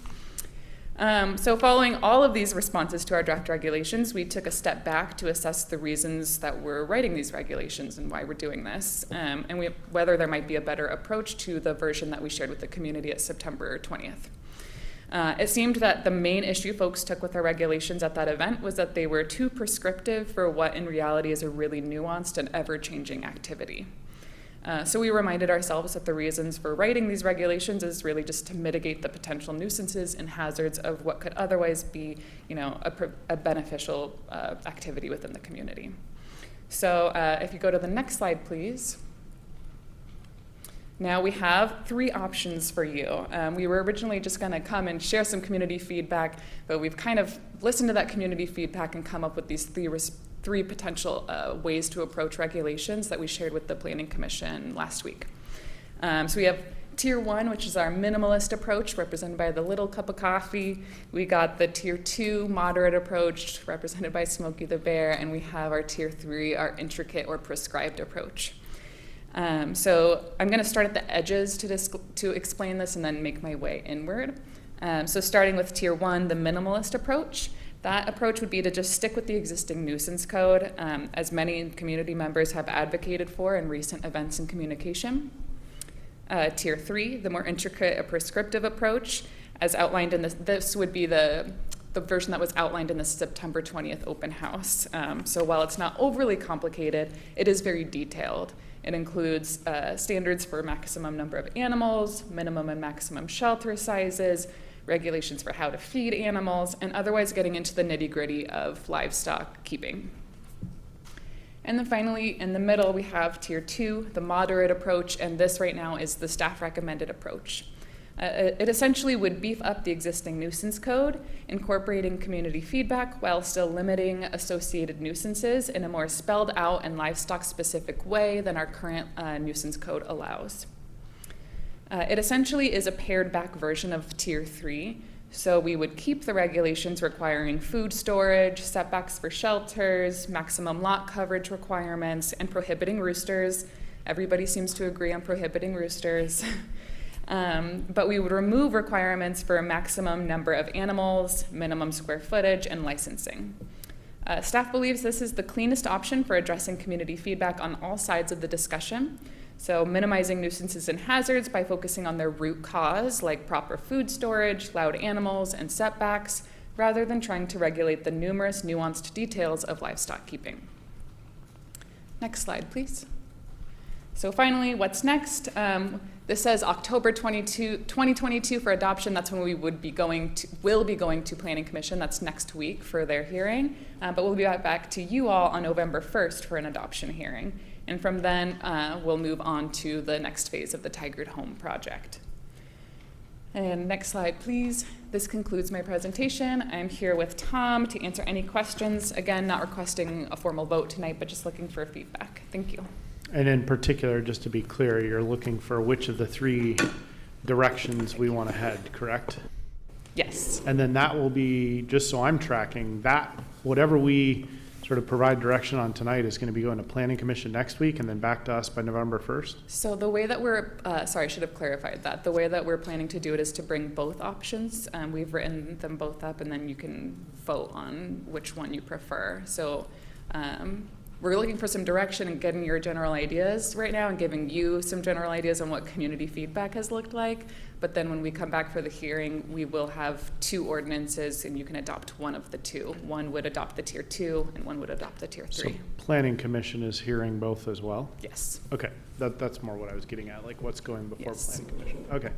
So following all of these responses to our draft regulations, we took a step back to assess the reasons that we're writing these regulations and why we're doing this, and whether there might be a better approach to the version that we shared with the community at September 20th. It seemed that the main issue folks took with our regulations at that event was that they were too prescriptive for what in reality is a really nuanced and ever-changing activity. So we reminded ourselves that the reasons for writing these regulations is really just to mitigate the potential nuisances and hazards of what could otherwise be, a beneficial activity within the community. So if you go to the next slide, please. Now we have 3 options for you. We were originally just going to come and share some community feedback, but we've kind of listened to that community feedback and come up with these 3 potential ways to approach regulations that we shared with the Planning Commission last week. So we have Tier 1, which is our minimalist approach, represented by the little cup of coffee. We got the Tier 2 moderate approach, represented by Smokey the Bear, and we have our Tier 3, our intricate or prescribed approach. So I'm going to start at the edges to explain this and then make my way inward. So starting with Tier 1, the minimalist approach. That approach would be to just stick with the existing nuisance code, as many community members have advocated for in recent events and communication. Tier 3, the more intricate or prescriptive approach, as outlined in this would be the version that was outlined in the September 20th open house. So while it's not overly complicated, it is very detailed. It includes standards for maximum number of animals, minimum and maximum shelter sizes, regulations for how to feed animals, and otherwise getting into the nitty-gritty of livestock keeping. And then finally, in the middle, we have Tier 2, the moderate approach, and this right now is the staff recommended approach. It essentially would beef up the existing nuisance code, incorporating community feedback while still limiting associated nuisances in a more spelled out and livestock-specific way than our current nuisance code allows. It essentially is a pared back version of Tier 3, so we would keep the regulations requiring food storage, setbacks for shelters, maximum lot coverage requirements, and prohibiting roosters. Everybody seems to agree on prohibiting roosters. But we would remove requirements for a maximum number of animals, minimum square footage, and licensing. Staff believes this is the cleanest option for addressing community feedback on all sides of the discussion. So minimizing nuisances and hazards by focusing on their root cause, like proper food storage, loud animals, and setbacks, rather than trying to regulate the numerous nuanced details of livestock keeping. Next slide, please. So finally, what's next? This says October 2022 for adoption. That's when we will be going to Planning Commission. That's next week for their hearing. But we'll be back to you all on November 1st for an adoption hearing. And from then, we'll move on to the next phase of the Tigard Home project. And next slide, please. This concludes my presentation. I'm here with Tom to answer any questions. Again, not requesting a formal vote tonight, but just looking for feedback. Thank you. And in particular, just to be clear, you're looking for which of the 3 directions we want to head, correct? Yes. And then that will be, just so I'm tracking, that whatever we sort of provide direction on tonight is going to be going to Planning Commission next week and then back to us by November 1st? So the way that we're, sorry, I should have clarified that. The way that we're planning to do it is to bring both options. We've written them both up and then you can vote on which one you prefer. So we're looking for some direction and getting your general ideas right now and giving you some general ideas on what community feedback has looked like. But then when we come back for the hearing, we will have 2 ordinances and you can adopt one of the 2. One would adopt the Tier 2 and one would adopt the Tier 3. So Planning Commission is hearing both as well? Yes. Okay, that's more what I was getting at, like what's going before Yes. Planning Commission. Okay.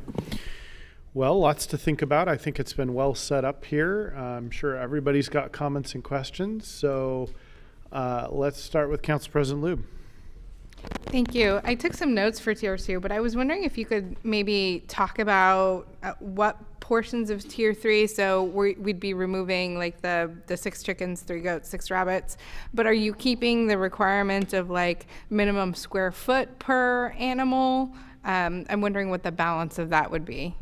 Well, lots to think about. I think it's been well set up here. I'm sure everybody's got comments and questions. So let's start with Council President Lube. Thank you. I took some notes for Tier 2, but I was wondering if you could maybe talk about what portions of Tier 3, so we'd be removing like the 6 chickens, 3 goats, 6 rabbits, but are you keeping the requirement of like minimum square foot per animal? I'm wondering what the balance of that would be.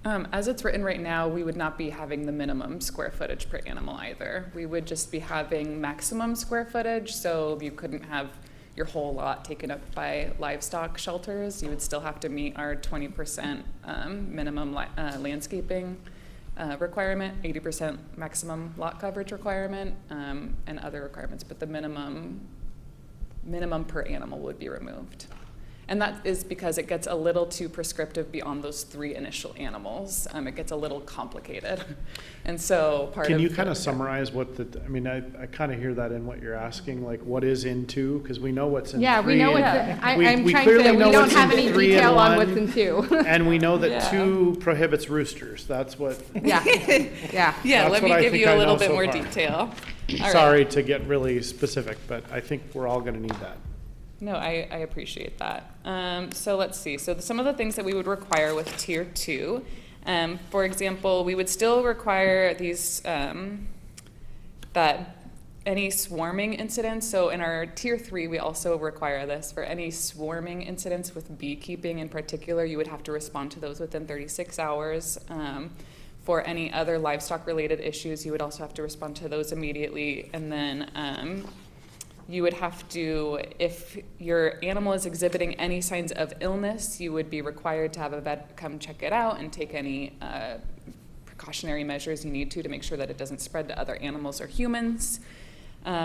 As it's written right now, we would not be having the minimum square footage per animal either. We would just be having maximum square footage, so you couldn't have your whole lot taken up by livestock shelters. You would still have to meet our 20% minimum landscaping requirement, 80% maximum lot coverage requirement, and other requirements, but the minimum per animal would be removed. And that is because it gets a little too prescriptive beyond those 3 initial animals. It gets a little complicated. And so Can you kind of summarize what I mean, I kind of hear that in what you're asking, like what is in 2, because we know what's in 3. Yeah, we know what's I'm we trying to, clearly we know don't what's have in any 3 detail and on 1, what's in 2. And we know that 2 prohibits roosters. That's what. Yeah, yeah. Yeah, That's let what me I give think you I a little know bit so more far. detail. All Sorry right. to get really specific, but I think we're all going to need that. No, I appreciate that. So let's see. So some of the things that we would require with Tier 2, for example, we would still require these, that any swarming incidents, so in our Tier 3, we also require this. For any swarming incidents with beekeeping in particular, you would have to respond to those within 36 hours. For any other livestock-related issues, you would also have to respond to those immediately. And then you would have to, if your animal is exhibiting any signs of illness, you would be required to have a vet come check it out and take any precautionary measures you need to make sure that it doesn't spread to other animals or humans.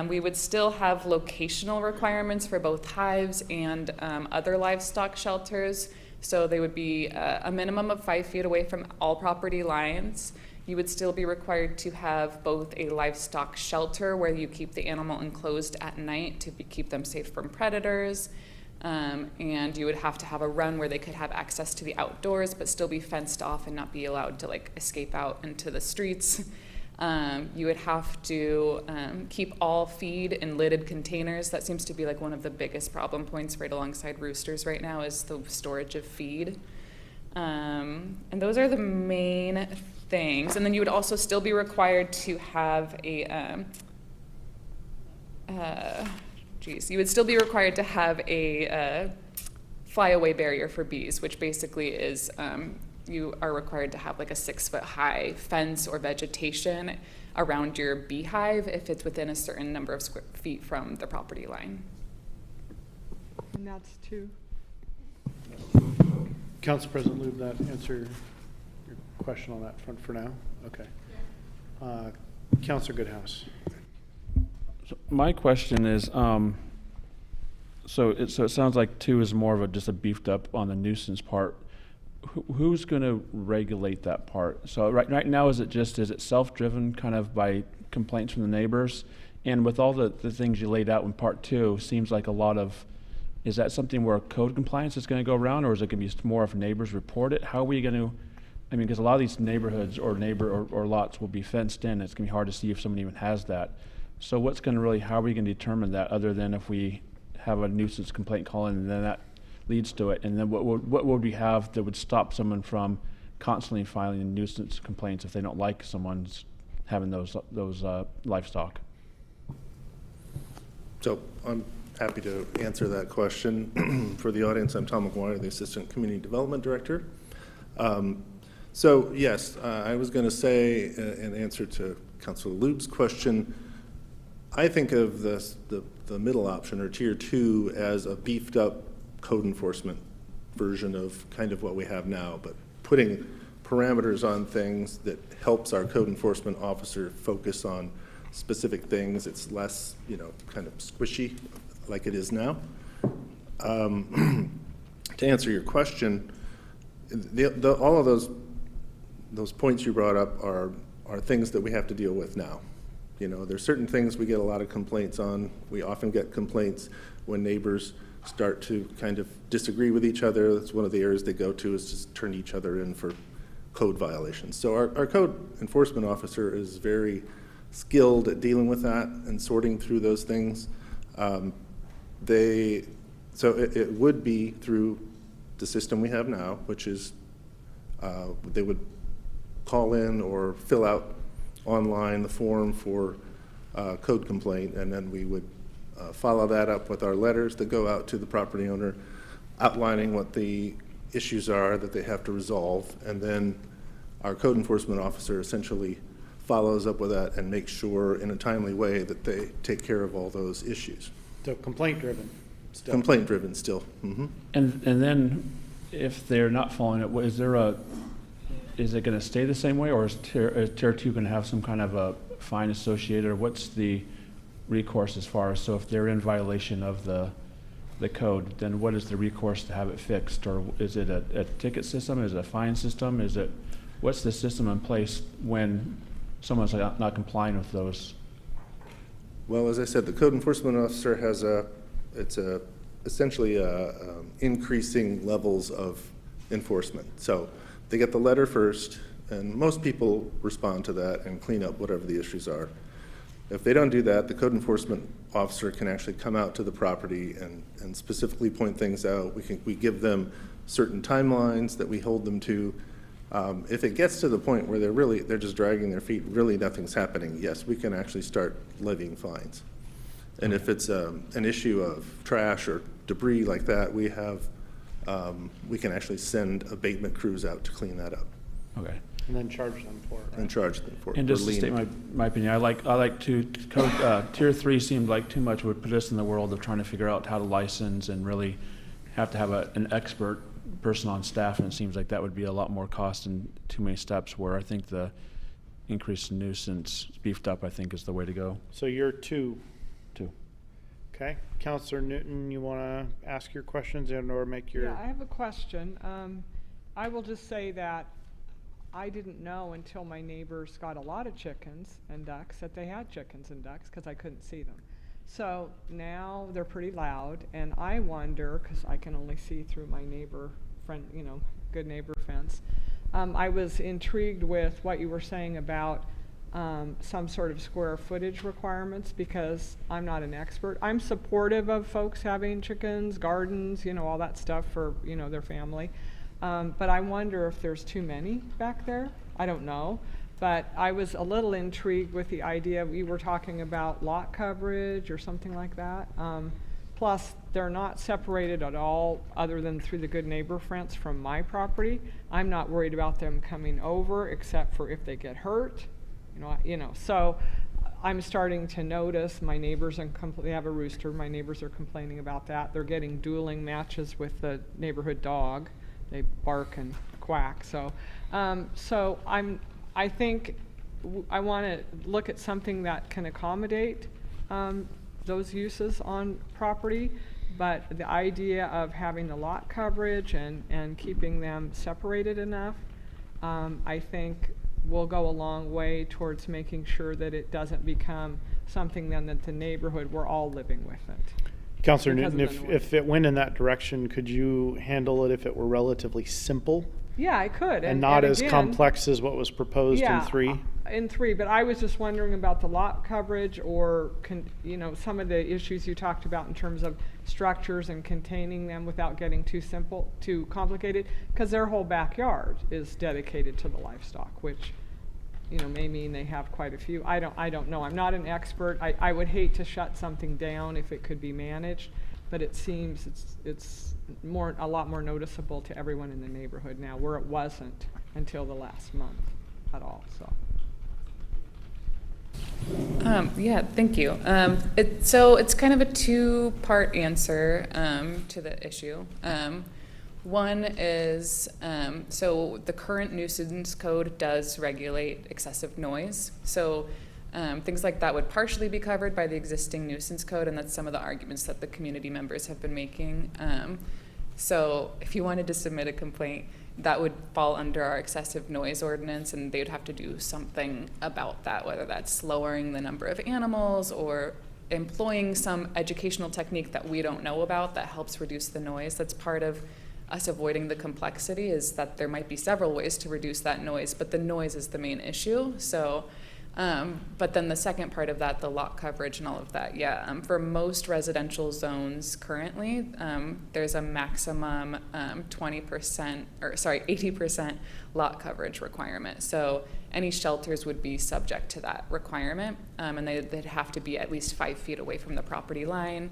We would still have locational requirements for both hives and other livestock shelters. So they would be a minimum of 5 feet away from all property lines. You would still be required to have both a livestock shelter where you keep the animal enclosed at night to keep them safe from predators. And you would have to have a run where they could have access to the outdoors but still be fenced off and not be allowed to like escape out into the streets. You would have to keep all feed in lidded containers. That seems to be like one of the biggest problem points right alongside roosters right now is the storage of feed. And those are the main things. And then you would also still be required to have a, you would still be required to have a flyaway barrier for bees, which basically is you are required to have like a 6-foot high fence or vegetation around your beehive if it's within a certain number of square feet from the property line. And that's 2. Council President Lube, that answer your question on that front for now? Okay. Councilor Goodhouse. So my question is, so it sounds like 2 is more of just a beefed up on the nuisance part. Who's going to regulate that part? So right now, is it self-driven kind of by complaints from the neighbors? And with all the things you laid out in part 2, seems like a lot of, is that something where code compliance is going to go around, or is it going to be more if neighbors report it? How are we going to, I mean, because a lot of these neighborhoods or or lots will be fenced in. It's going to be hard to see if someone even has that. So what's going to really, how are we going to determine that other than if we have a nuisance complaint call in and then that leads to it? And then what would we have that would stop someone from constantly filing nuisance complaints if they don't like someone's having those livestock? So I'm happy to answer that question. For the audience, I'm Tom McGuire, the Assistant Community Development Director. So yes, I was going to say in answer to Councilor Lube's question, I think of the middle option, or Tier 2, as a beefed up code enforcement version of kind of what we have now, but putting parameters on things that helps our code enforcement officer focus on specific things. It's less, kind of squishy like it is now. To answer your question, all of those points you brought up are things that we have to deal with now. There's certain things we get a lot of complaints on. We often get complaints when neighbors start to kind of disagree with each other. That's one of the areas they go to, is just turn each other in for code violations. So our code enforcement officer is very skilled at dealing with that and sorting through those things. So it would be through the system we have now, which is they would call in or fill out online the form for code complaint, and then we would follow that up with our letters that go out to the property owner outlining what the issues are that they have to resolve, and then our code enforcement officer essentially follows up with that and makes sure in a timely way that they take care of all those issues. So complaint driven still. Complaint driven still. Mm-hmm. And then if they're not following it, is there is it going to stay the same way, or is tier 2 going to have some kind of a fine associated, or what's the recourse as far as, so if they're in violation of the code, then what is the recourse to have it fixed? Or is it a ticket system? Is it a fine system? What's the system in place when someone's not complying with those? Well, as I said, the code enforcement officer has essentially increasing levels of enforcement. So they get the letter first, and most people respond to that and clean up whatever the issues are. If they don't do that, the code enforcement officer can actually come out to the property and specifically point things out. We give them certain timelines that we hold them to. If it gets to the point where they're just dragging their feet, really nothing's happening, yes, we can actually start levying fines. And if it's an issue of trash or debris like that, we can actually send abatement crews out to clean that up. Okay. And then charge them for it, right? And charge them for it. And just to state my opinion, I like to code, tier 3 seemed like too much would put us in the world of trying to figure out how to license and really have to have an expert person on staff, and it seems like that would be a lot more cost and too many steps, where I think the increase in nuisance beefed up, I think, is the way to go. So you're 2. 2. Okay. Councillor Newton, you want to ask your questions or make your... Yeah, I have a question. I will just say that I didn't know until my neighbors got a lot of chickens and ducks that they had chickens and ducks, because I couldn't see them. So now they're pretty loud, and I wonder, because I can only see through my good neighbor fence. I was intrigued with what you were saying about some sort of square footage requirements, because I'm not an expert. I'm supportive of folks having chickens, gardens, all that stuff for, their family. But I wonder if there's too many back there. I don't know. But I was a little intrigued with the idea we were talking about lot coverage or something like that. Plus, they're not separated at all other than through the good neighbor fence from my property. I'm not worried about them coming over except for if they get hurt. So I'm starting to notice my neighbors, they have a rooster. My neighbors are complaining about that. They're getting dueling matches with the neighborhood dog. They bark and quack. So I think I want to look at something that can accommodate those uses on property, but the idea of having the lot coverage and keeping them separated enough, I think will go a long way towards making sure that it doesn't become something then that the neighborhood, we're all living with it. Councillor Newton, if it went in that direction, could you handle it if it were relatively simple? Yeah, I could. And not as complex as what was proposed in 3? In 3, but I was just wondering about the lot coverage or, some of the issues you talked about in terms of structures and containing them without getting too complicated, because their whole backyard is dedicated to the livestock, which, may mean they have quite a few. I don't know. I'm not an expert. I would hate to shut something down if it could be managed, but it seems it's a lot more noticeable to everyone in the neighborhood now, where it wasn't until the last month at all. So. Yeah, thank you. So it's kind of a 2-part answer to the issue. One is, so the current nuisance code does regulate excessive noise. So things like that would partially be covered by the existing nuisance code, and that's some of the arguments that the community members have been making. So if you wanted to submit a complaint, that would fall under our excessive noise ordinance, and they would have to do something about that, whether that's lowering the number of animals or employing some educational technique that we don't know about that helps reduce the noise. That's part of us avoiding the complexity, is that there might be several ways to reduce that noise, but the noise is the main issue. So, but then the second part of that, the lot coverage and all of that, for most residential zones currently, there's a maximum 80% lot coverage requirement. So any shelters would be subject to that requirement, and they'd have to be at least 5 feet away from the property line.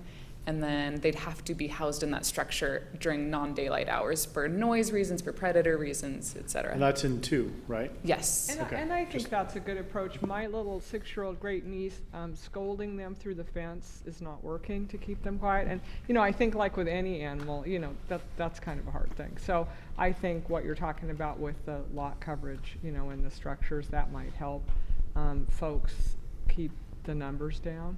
and then they'd have to be housed in that structure during non-daylight hours for noise reasons, for predator reasons, et cetera. And that's in 2, right? Yes. And, and I think that's a good approach. My little 6-year-old great niece, scolding them through the fence is not working to keep them quiet. And, you know, I think like with any animal, you know, that's kind of a hard thing. So I think what you're talking about with the lot coverage, you know, and the structures, that might help folks keep the numbers down.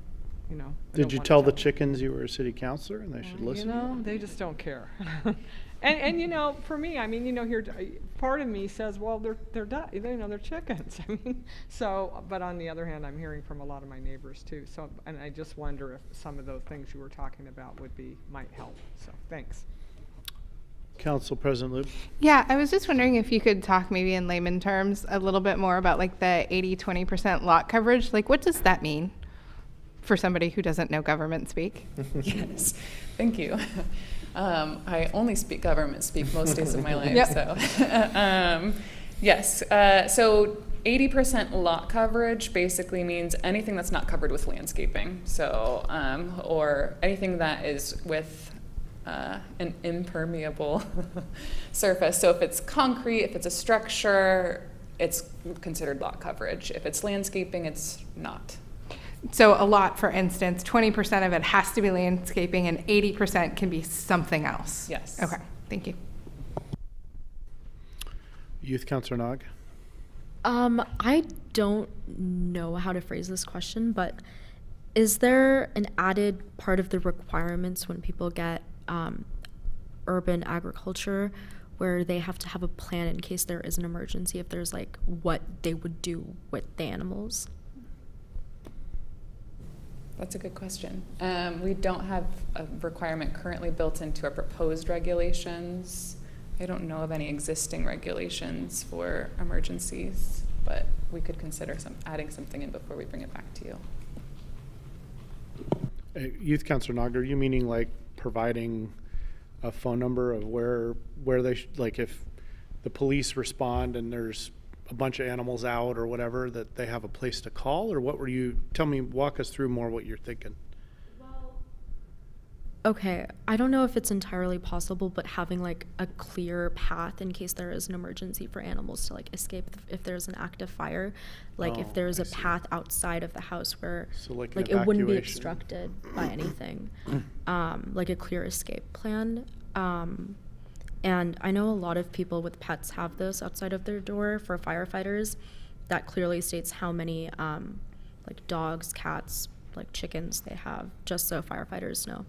You know, did you tell the chickens you were a city councilor and they should listen? You know, they just don't care. and you know, for me, I mean, you know, here part of me says, well, they're you know, they're chickens. I mean, so, but on the other hand, I'm hearing from a lot of my neighbors too. So, and I just wonder if some of those things you were talking about might help. So, thanks. Council President Loop. Yeah, I was just wondering if you could talk maybe in layman terms a little bit more about like the 80-20% lot coverage. Like, what does that mean for somebody who doesn't know government speak? Yes, thank you. I only speak government speak most days of my life. Yep. So, yes. So 80% lot coverage basically means anything that's not covered with landscaping. So, or anything that is with an impermeable surface. So if it's concrete, if it's a structure, it's considered lot coverage. If it's landscaping, it's not. So a lot, for instance, 20% of it has to be landscaping and 80% can be something else. Yes. Okay, thank you. Youth Councilor Nog. I don't know how to phrase this question, but is there an added part of the requirements when people get urban agriculture where they have to have a plan in case there is an emergency, if there's like what they would do with the animals? That's a good question. We don't have a requirement currently built into our proposed regulations. I don't know of any existing regulations for emergencies, but we could consider adding something in before we bring it back to you. Youth Councilor Nog, are you meaning like providing a phone number of where they like if the police respond and there's a bunch of animals out or whatever, that they have a place to call? Or what were you, walk us through more what you're thinking. Okay, I don't know if it's entirely possible, but having like a clear path in case there is an emergency for animals to like escape if there's an active fire, like if there's a path outside of the house where so like it wouldn't be obstructed by anything, like a clear escape plan. And I know a lot of people with pets have this outside of their door for firefighters. That clearly states how many like dogs, cats, like chickens they have, just so firefighters know.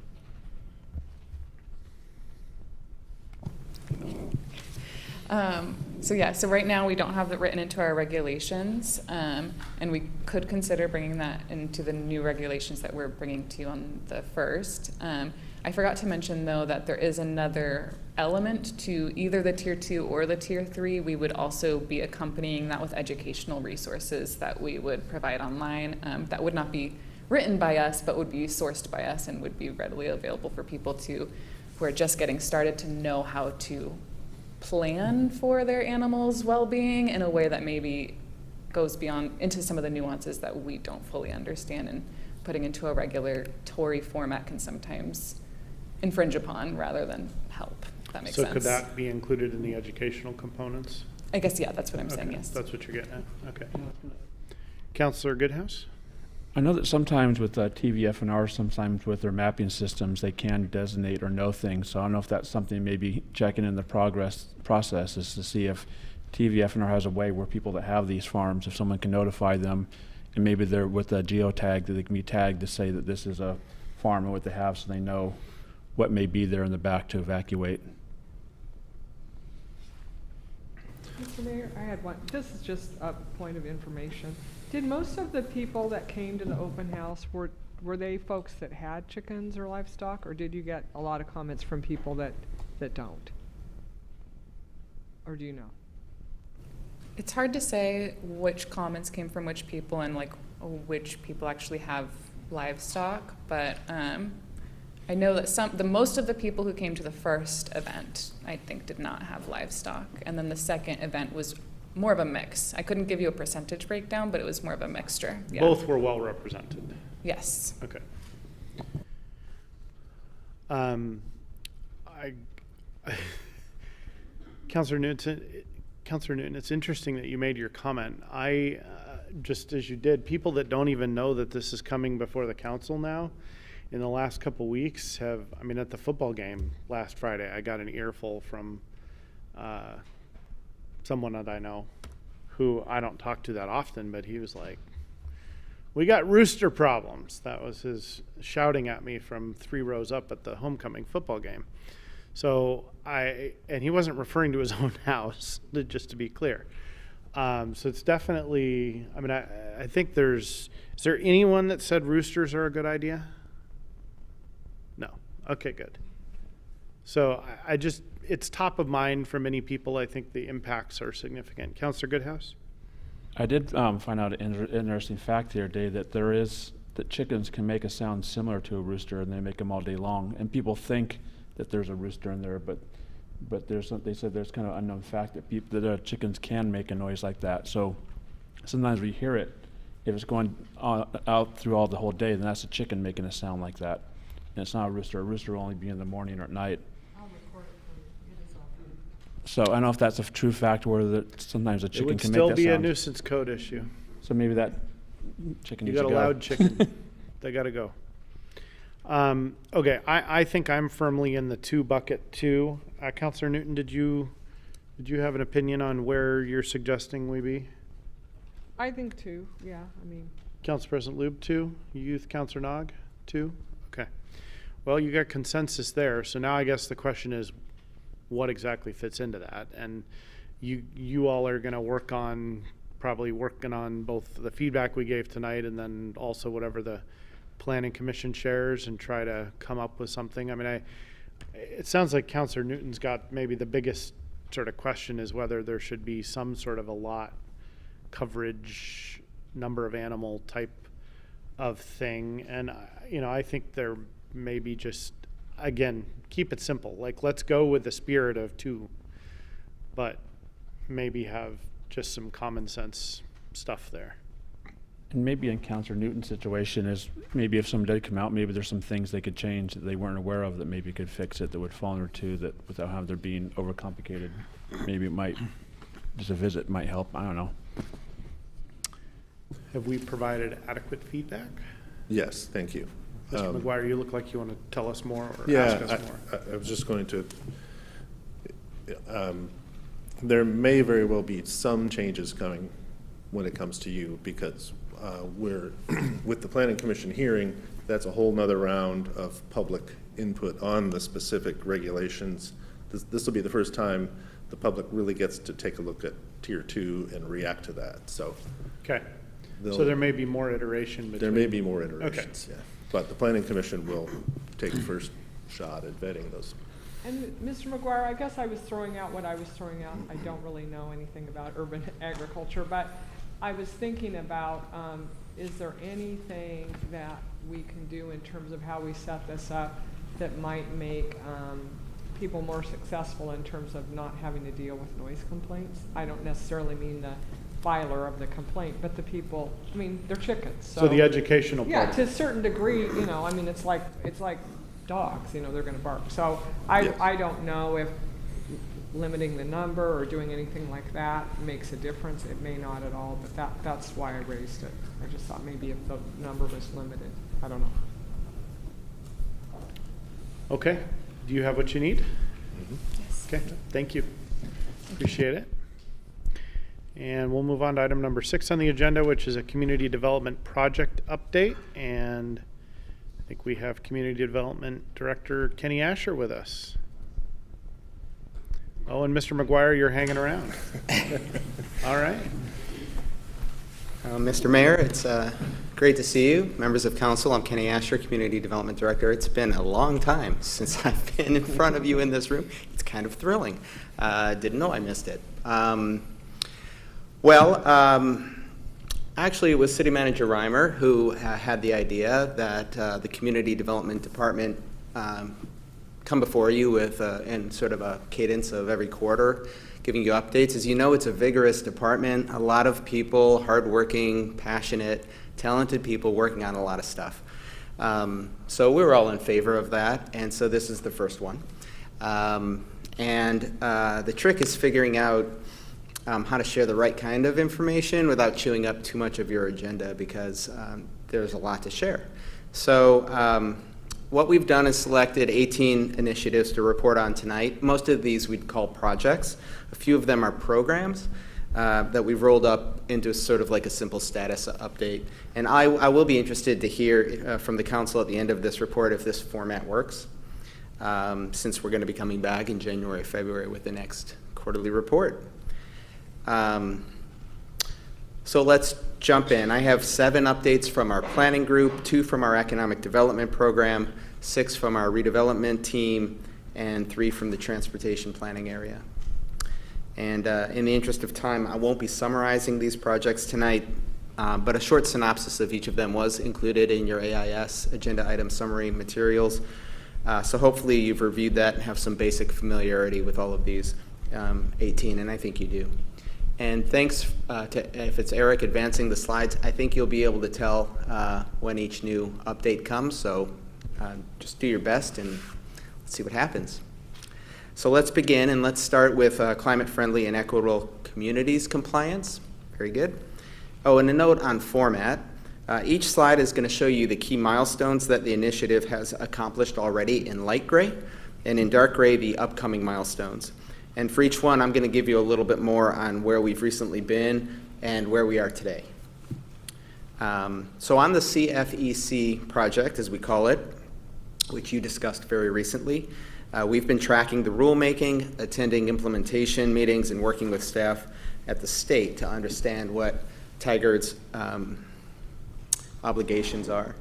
So right now we don't have that written into our regulations, and we could consider bringing that into the new regulations that we're bringing to you on the 1st. I forgot to mention though that there is another element to either the tier 2 or the tier 3. We would also be accompanying that with educational resources that we would provide online that would not be written by us but would be sourced by us and would be readily available for people who are just getting started to know how to plan for their animals' well-being in a way that maybe goes beyond into some of the nuances that we don't fully understand, and putting into a regulatory format can sometimes infringe upon rather than help, if that makes sense. So could that be included in the educational components? I guess, yeah, that's what I'm saying, yes. That's what you're getting at, okay. Councilor Goodhouse? I know that sometimes with TVFNR, sometimes with their mapping systems, they can designate or know things. So I don't know if that's something maybe checking in the process is to see if TVFNR has a way where people that have these farms, if someone can notify them, and maybe they're with a geotag that they can be tagged to say that this is a farm and what they have, so they know what may be there in the back to evacuate. Mr. Mayor, I had one. This is just a point of information. Did most of the people that came to the open house, were they folks that had chickens or livestock, or did you get a lot of comments from people that don't? Or do you know? It's hard to say which comments came from which people and like which people actually have livestock, but I know that most of the people who came to the first event, I think, did not have livestock, and then the second event was more of a mix. I couldn't give you a percentage breakdown, but it was more of a mixture. Yeah. Both were well represented. Yes. Okay. Councilor Newton, it's interesting that you made your comment. Just as you did, people that don't even know that this is coming before the council now, in the last couple weeks at the football game last Friday, I got an earful from someone that I know who I don't talk to that often, but he was like, "We got rooster problems." That was his shouting at me from 3 rows up at the homecoming football game. So and he wasn't referring to his own house, just to be clear. So it's definitely, I think is there anyone that said roosters are a good idea? No. Okay, good. So it's top of mind for many people. I think the impacts are significant. Councilor Goodhouse? I did find out an interesting fact the other day that chickens can make a sound similar to a rooster, and they make them all day long. And people think that there's a rooster in there, but they said there's kind of an unknown fact that chickens can make a noise like that. So sometimes we hear it. If it's going out through the whole day, then that's a chicken making a sound like that. And it's not a rooster. A rooster will only be in the morning or at night. So I don't know if that's a true fact, or sometimes a chicken can make that sound. It would still be a nuisance code issue. So maybe that chicken needs to go. You got a loud chicken. They got to go. Okay, I think I'm firmly in the 2 bucket too. Councilor Newton, did you have an opinion on where you're suggesting we be? I think 2, yeah, Council President Lube, 2. Youth Councilor Nog, 2. Okay. Well, you got consensus there. So now I guess the question is, what exactly fits into that? And you all are going to probably working on both the feedback we gave tonight and then also whatever the Planning Commission shares, and try to come up with something. It sounds like Councilor Newton's got maybe the biggest sort of question is whether there should be some sort of a lot coverage, number of animal type of thing. And, I think there may be just, again, keep it simple. Like, let's go with the spirit of 2, but maybe have just some common sense stuff there. And maybe in Councilor Newton's situation is maybe if someone did come out, maybe there's some things they could change that they weren't aware of that maybe could fix it, that would fall under 2, that without having there being overcomplicated. Maybe it might, just a visit might help. I don't know. Have we provided adequate feedback? Yes, thank you. Mr. McGuire, you look like you want to tell us more or ask us more. I was just going to, there may very well be some changes coming when it comes to you, because we're, with the Planning Commission hearing, that's a whole nother round of public input on the specific regulations. This will be the first time the public really gets to take a look at Tier 2 and react to that. So, okay. So there may be more iteration. There may be more iterations, okay. Yeah. But the Planning Commission will take first shot at vetting those. And Mr. McGuire, I guess I was throwing out what I was throwing out. I don't really know anything about urban agriculture, but I was thinking about, is there anything that we can do in terms of how we set this up that might make people more successful in terms of not having to deal with noise complaints? I don't necessarily mean the filer of the complaint, but the people, they're chickens. So the educational part. Yeah, to a certain degree, it's like dogs, they're going to bark. So I don't know if limiting the number or doing anything like that makes a difference. It may not at all, but that's why I raised it. I just thought maybe if the number was limited. I don't know. Okay. Do you have what you need? Mm-hmm. Yes. Okay. Thank you. Appreciate it. And we'll move on to item number 6 on the agenda, which is a community development project update. And I think we have Community Development Director Kenny Asher with us. Oh, and Mr. McGuire, you're hanging around. All right. Mr. Mayor, it's great to see you. Members of Council, I'm Kenny Asher, Community Development Director. It's been a long time since I've been in front of you in this room. It's kind of thrilling. Didn't know I missed it. Actually, it was City Manager Reimer who had the idea that the Community Development Department come before you with in sort of a cadence of every quarter, giving you updates. As you know, it's a vigorous department, a lot of people, hardworking, passionate, talented people working on a lot of stuff. So we were all in favor of that, and so this is the first one. The trick is figuring out how to share the right kind of information without chewing up too much of your agenda, because there's a lot to share. So what we've done is selected 18 initiatives to report on tonight. Most of these we'd call projects. A few of them are programs that we've rolled up into sort of like a simple status update. And I will be interested to hear from the council at the end of this report if this format works, since we're going to be coming back in January, February with the next quarterly report. So let's jump in. I have 7 updates from our planning group, 2 from our economic development program, 6 from our redevelopment team, and 3 from the transportation planning area. And in the interest of time, I won't be summarizing these projects tonight, but a short synopsis of each of them was included in your AIS agenda item summary materials. So hopefully you've reviewed that and have some basic familiarity with all of these 18, and I think you do. And thanks if it's Eric advancing the slides, I think you'll be able to tell when each new update comes. So just do your best and let's see what happens. So let's begin, and let's start with climate-friendly and equitable communities compliance. Very good. Oh, and a note on format. Each slide is going to show you the key milestones that the initiative has accomplished already in light gray, and in dark gray, the upcoming milestones. And for each one, I'm going to give you a little bit more on where we've recently been and where we are today. So on the CFEC project, as we call it, which you discussed very recently, we've been tracking the rulemaking, attending implementation meetings, and working with staff at the state to understand what Tigard's obligations are.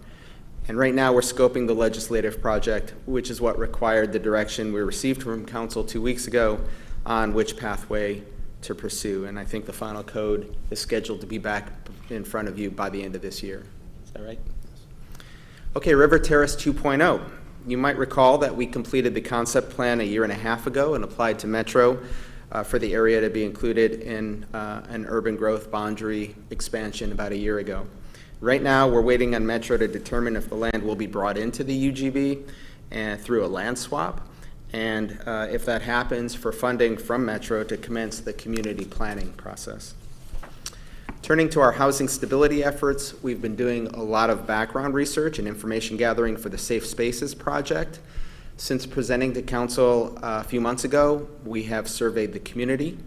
And right now we're scoping the legislative project, which is what required the direction we received from Council 2 weeks ago on which pathway to pursue. And I think the final code is scheduled to be back in front of you by the end of this year. Is that right? Okay, River Terrace 2.0. You might recall that we completed the concept plan 1.5 years ago and applied to Metro for the area to be included in an urban growth boundary expansion about 1 year ago. Right now, we're waiting on Metro to determine if the land will be brought into the UGB and through a land swap, and if that happens, for funding from Metro to commence the community planning process. Turning to our housing stability efforts, we've been doing a lot of background research and information gathering for the Safe Spaces project. Since presenting to Council a few months ago, we have surveyed the community,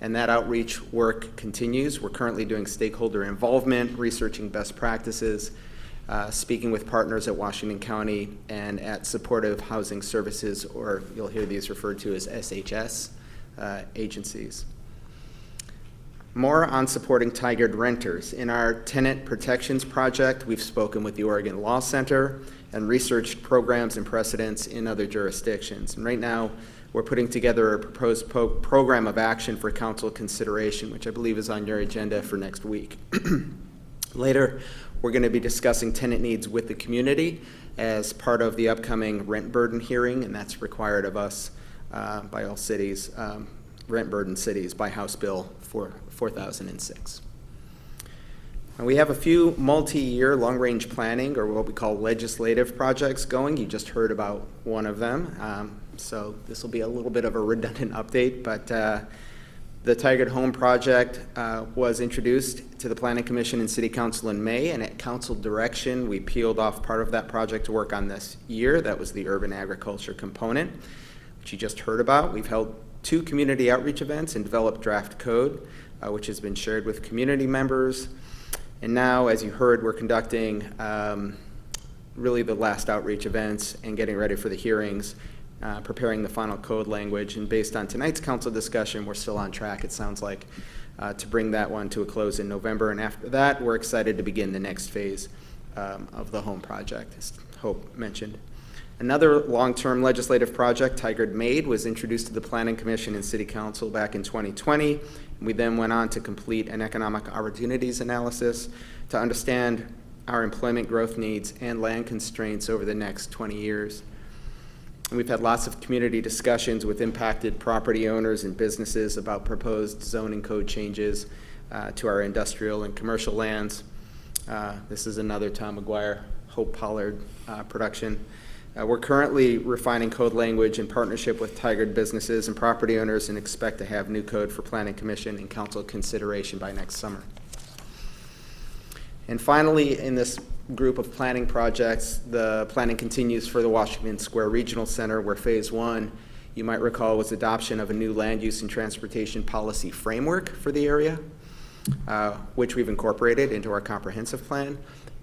and that outreach work continues. We're currently doing stakeholder involvement, researching best practices, speaking with partners at Washington County and at Supportive Housing Services, or you'll hear these referred to as SHS agencies. More on supporting Tigard renters. In our tenant protections project, we've spoken with the Oregon Law Center and researched programs and precedents in other jurisdictions. And right now, we're putting together a proposed program of action for council consideration, which I believe is on your agenda for next week. Later, we're going to be discussing tenant needs with the community as part of the upcoming rent burden hearing, and that's required of us by all cities, rent burden cities, by House Bill 4006. And we have a few multi-year long-range planning, or what we call legislative projects going. You just heard about one of them. So this will be a little bit of a redundant update, but the Tigard Home Project was introduced to the Planning Commission and City Council in May, and at Council direction, we peeled off part of that project to work on this year. That was the urban agriculture component, which you just heard about. We've held 2 community outreach events and developed draft code, which has been shared with community members. And now, as you heard, we're conducting really the last outreach events and getting ready for the hearings, preparing the final code language. And based on tonight's council discussion, we're still on track, it sounds like, to bring that one to a close in November. And after that, we're excited to begin the next phase of the home project, as Hope mentioned. Another long-term legislative project, Tigard Made, was introduced to the Planning Commission and City Council back in 2020. We then went on to complete an economic opportunities analysis to understand our employment growth needs and land constraints over the next 20 years. And we've had lots of community discussions with impacted property owners and businesses about proposed zoning code changes to our industrial and commercial lands. This is another Tom McGuire Hope Pollard production. We're currently refining code language in partnership with Tigard businesses and property owners and expect to have new code for Planning Commission and Council consideration by next summer. And finally, in this group of planning projects, the planning continues for the Washington Square Regional Center, where phase 1, you might recall, was adoption of a new land use and transportation policy framework for the area, which we've incorporated into our comprehensive plan.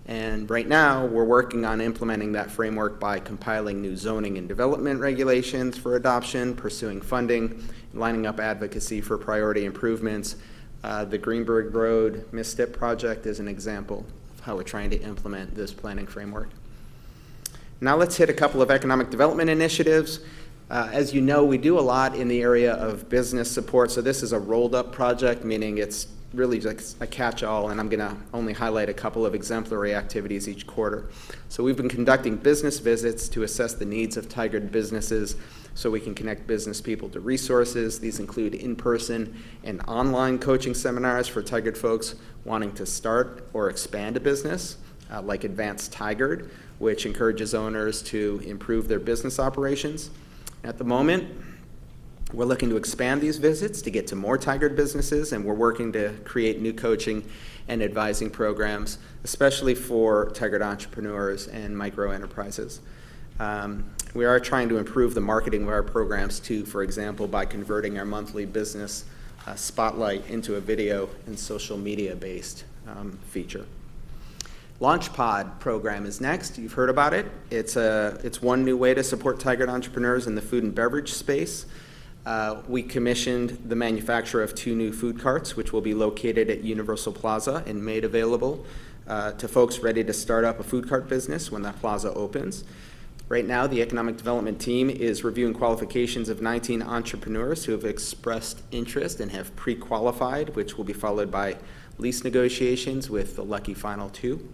And right now, we're working on implementing that framework by compiling new zoning and development regulations for adoption, pursuing funding, lining up advocacy for priority improvements. The Greenberg Road Misstep project is an example of how we're trying to implement this planning framework. Now let's hit a couple of economic development initiatives. As you know, we do a lot in the area of business support, so this is a rolled up project, meaning it's really like a catch-all, and I'm going to only highlight a couple of exemplary activities each quarter. So we've been conducting business visits to assess the needs of Tigard businesses so we can connect business people to resources. These include in-person and online coaching seminars for Tigard folks wanting to start or expand a business, like Advanced Tigard, which encourages owners to improve their business operations. At the moment, we're looking to expand these visits to get to more Tigard businesses, and we're working to create new coaching and advising programs, especially for Tigard entrepreneurs and micro enterprises. We are trying to improve the marketing of our programs too, for example, by converting our monthly business spotlight into a video and social media based feature. LaunchPod program is next. You've heard about it. It's one new way to support Tigard entrepreneurs in the food and beverage space. We commissioned the manufacture of 2 new food carts, which will be located at Universal Plaza and made available to folks ready to start up a food cart business when that plaza opens. Right now, the economic development team is reviewing qualifications of 19 entrepreneurs who have expressed interest and have pre-qualified, which will be followed by lease negotiations with the lucky final 2.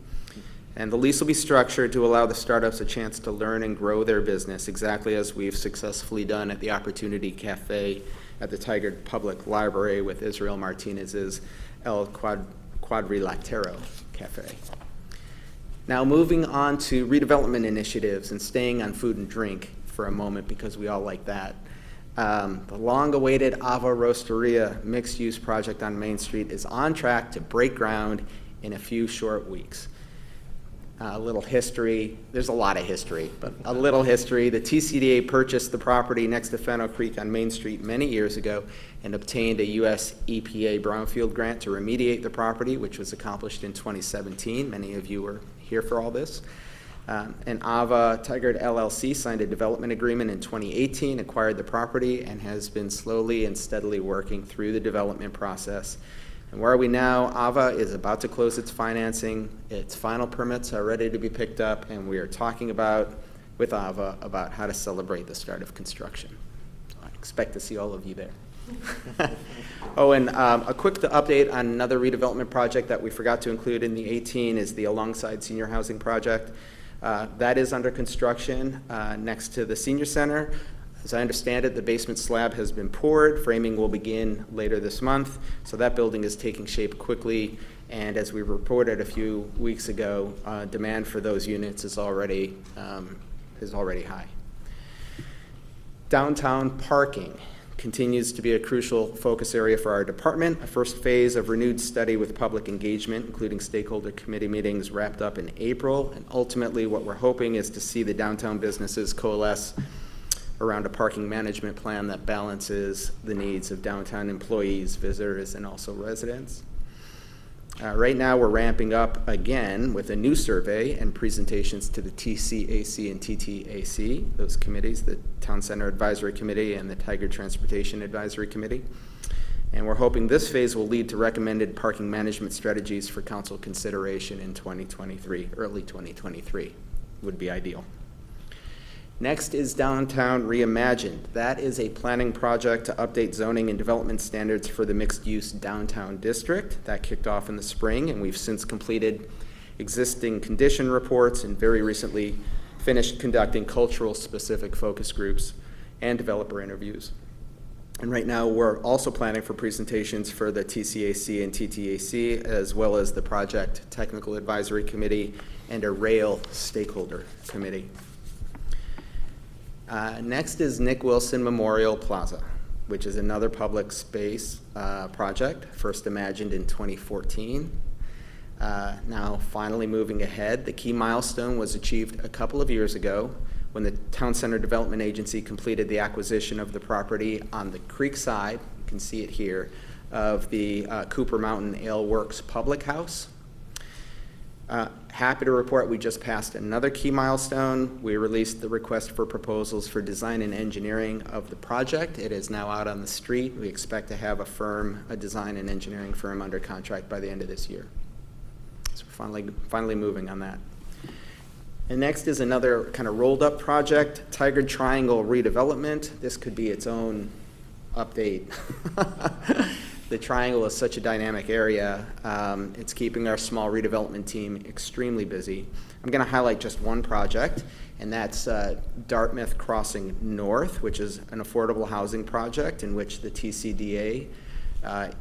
And the lease will be structured to allow the startups a chance to learn and grow their business, exactly as we've successfully done at the Opportunity Cafe at the Tigard Public Library with Israel Martinez's El Quadrilatero Cafe. Now moving on to redevelopment initiatives and staying on food and drink for a moment, because we all like that. The long-awaited Ava Roasteria mixed-use project on Main Street is on track to break ground in a few short weeks. A little history. There's a lot of history, but a little history. The TCDA purchased the property next to Fennel Creek on Main Street many years ago and obtained a U.S. EPA brownfield grant to remediate the property, which was accomplished in 2017. Many of you were here for all this. And Ava Tigard LLC signed a development agreement in 2018, acquired the property, and has been slowly and steadily working through the development process. And where are we now? Ava is about to close its financing. Its final permits are ready to be picked up, and we are talking with Ava about how to celebrate the start of construction. I expect to see all of you there. Oh, and a quick update on another redevelopment project that we forgot to include in the 18 is the Alongside Senior Housing Project. That is under construction next to the Senior Center. As I understand it, the basement slab has been poured. Framing will begin later this month. So that building is taking shape quickly. And as we reported a few weeks ago, demand for those units is already high. Downtown parking continues to be a crucial focus area for our department. A first phase of renewed study with public engagement, including stakeholder committee meetings, wrapped up in April. And ultimately, what we're hoping is to see the downtown businesses coalesce around a parking management plan that balances the needs of downtown employees, visitors, and also residents. Right now, we're ramping up again with a new survey and presentations to the TCAC and TTAC, those committees, the Town Center Advisory Committee and the Tigard Transportation Advisory Committee. And we're hoping this phase will lead to recommended parking management strategies for council consideration in 2023, early 2023 would be ideal. Next is Downtown Reimagined. That is a planning project to update zoning and development standards for the mixed-use downtown district. That kicked off in the spring, and we've since completed existing condition reports and very recently finished conducting cultural-specific focus groups and developer interviews. And right now, we're also planning for presentations for the TCAC and TTAC, as well as the Project Technical Advisory Committee and a rail stakeholder committee. Next is Nick Wilson Memorial Plaza, which is another public space project, first imagined in 2014. Now finally moving ahead, the key milestone was achieved a couple of years ago when the Town Center Development Agency completed the acquisition of the property on the creek side, you can see it here, of the Cooper Mountain Ale Works Public House. Happy to report we just passed another key milestone. We released the request for proposals for design and engineering of the project. It is now out on the street. We expect to have a design and engineering firm under contract by the end of this year. So we're finally moving on that. And next is another kind of rolled up project, Tigard Triangle Redevelopment. This could be its own update. The Triangle is such a dynamic area. It's keeping our small redevelopment team extremely busy. I'm going to highlight just one project, and that's Dartmouth Crossing North, which is an affordable housing project in which the TCDA,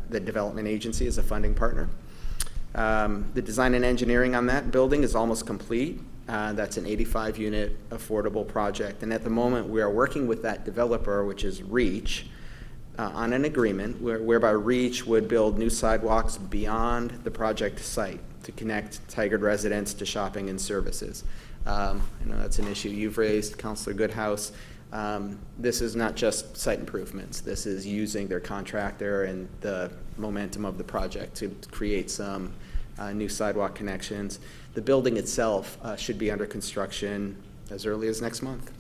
the development agency, is a funding partner. The design and engineering on that building is almost complete. That's an 85-unit affordable project. And at the moment, we are working with that developer, which is Reach, on an agreement whereby Reach would build new sidewalks beyond the project site to connect Tigard residents to shopping and services. I know that's an issue you've raised, Councilor Goodhouse. This is not just site improvements. This is using their contractor and the momentum of the project to create some new sidewalk connections. The building itself should be under construction as early as next month.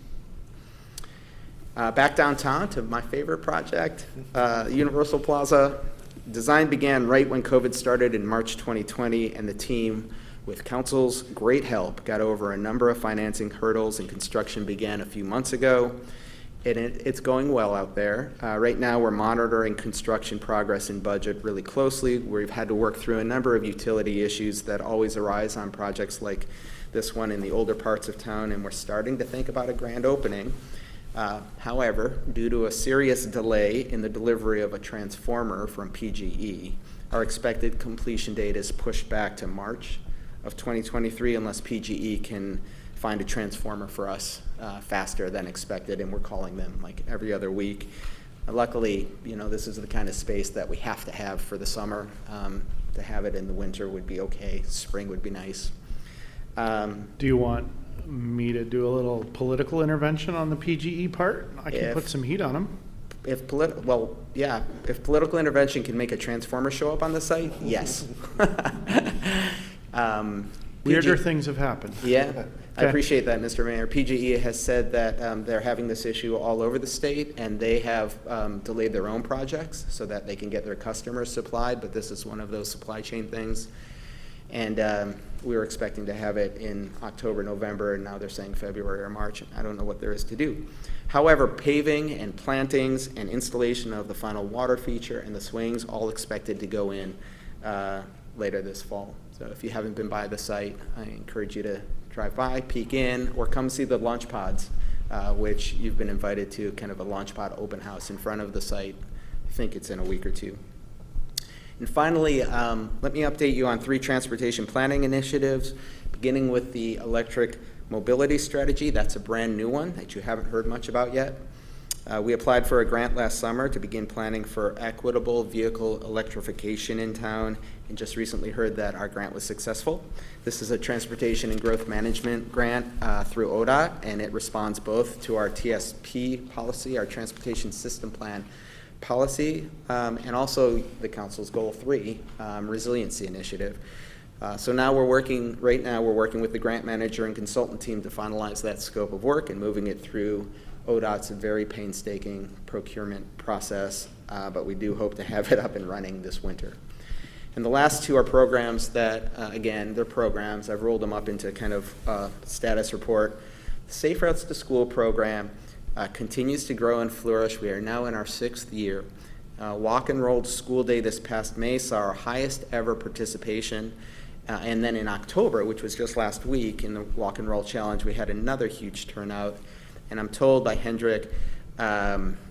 Back downtown to my favorite project, Universal Plaza. Design began right when COVID started in March 2020, and the team, with council's great help, got over a number of financing hurdles, and construction began a few months ago. It's going well out there. Right now, we're monitoring construction progress and budget really closely. We've had to work through a number of utility issues that always arise on projects like this one in the older parts of town, and we're starting to think about a grand opening. However, due to a serious delay in the delivery of a transformer from PGE, our expected completion date is pushed back to March of 2023 unless PGE can find a transformer for us faster than expected, and we're calling them like every other week. Luckily, this is the kind of space that we have to have for the summer. To have it in the winter would be okay. Spring would be nice. Do you want me to do a little political intervention on the PGE part? I can put some heat on them. If political intervention can make a transformer show up on the site, yes. Weirder things have happened. Yeah, I appreciate that, Mr. Mayor. PGE has said that they're having this issue all over the state, and they have delayed their own projects so that they can get their customers supplied, but this is one of those supply chain things. And we were expecting to have it in October, November, and now they're saying February or March. I don't know what there is to do. However, paving and plantings and installation of the final water feature and the swings all expected to go in later this fall. So if you haven't been by the site, I encourage you to drive by, peek in, or come see the launch pods, which you've been invited to, kind of a launch pod open house in front of the site. I think it's in a week or two. And finally, let me update you on 3 transportation planning initiatives, beginning with the electric mobility strategy. That's a brand new one that you haven't heard much about yet. We applied for a grant last summer to begin planning for equitable vehicle electrification in town, and just recently heard that our grant was successful. This is a transportation and growth management grant through ODOT, and it responds both to our TSP policy, our transportation system plan policy, and also the council's goal 3, resiliency initiative. So now we're working with the grant manager and consultant team to finalize that scope of work and moving it through ODOT's very painstaking procurement process, but we do hope to have it up and running this winter. And the last 2 are programs that, again, they're programs. I've rolled them up into kind of status report. The Safe Routes to School program continues to grow and flourish. We are now in our 6th year. Walk Enrolled School Day this past May saw our highest ever participation. And then in October, which was just last week, in the Walk and Roll Challenge, we had another huge turnout. And I'm told by Hendrick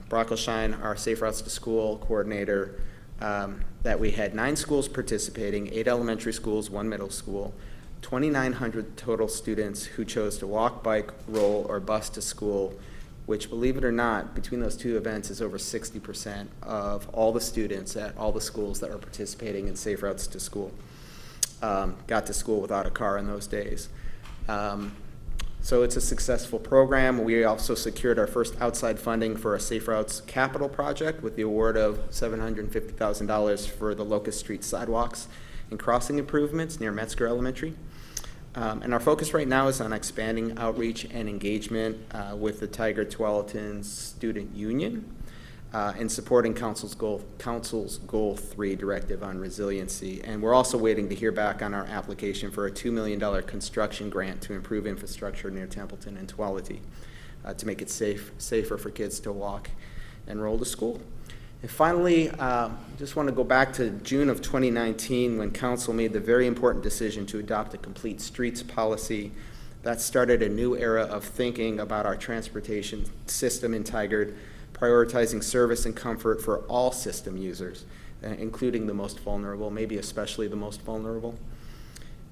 Brockleshine, our Safe Routes to School coordinator, that we had 9 schools participating, 8 elementary schools, 1 middle school, 2,900 total students who chose to walk, bike, roll, or bus to school, which, believe it or not, between those 2 events is over 60% of all the students at all the schools that are participating in Safe Routes to School. Got to school without a car in those days. So it's a successful program. We also secured our first outside funding for a Safe Routes capital project with the award of $750,000 for the Locust Street sidewalks and crossing improvements near Metzger Elementary. And our focus right now is on expanding outreach and engagement with the Tigard-Tualatin Student Union and supporting Council's Goal 3 directive on resiliency. And we're also waiting to hear back on our application for a $2 million construction grant to improve infrastructure near Templeton and Tualatin to make it safer for kids to walk and roll to school. And finally, just want to go back to June of 2019 when Council made the very important decision to adopt a complete streets policy. That started a new era of thinking about our transportation system in Tigard, prioritizing service and comfort for all system users, including the most vulnerable, maybe especially the most vulnerable.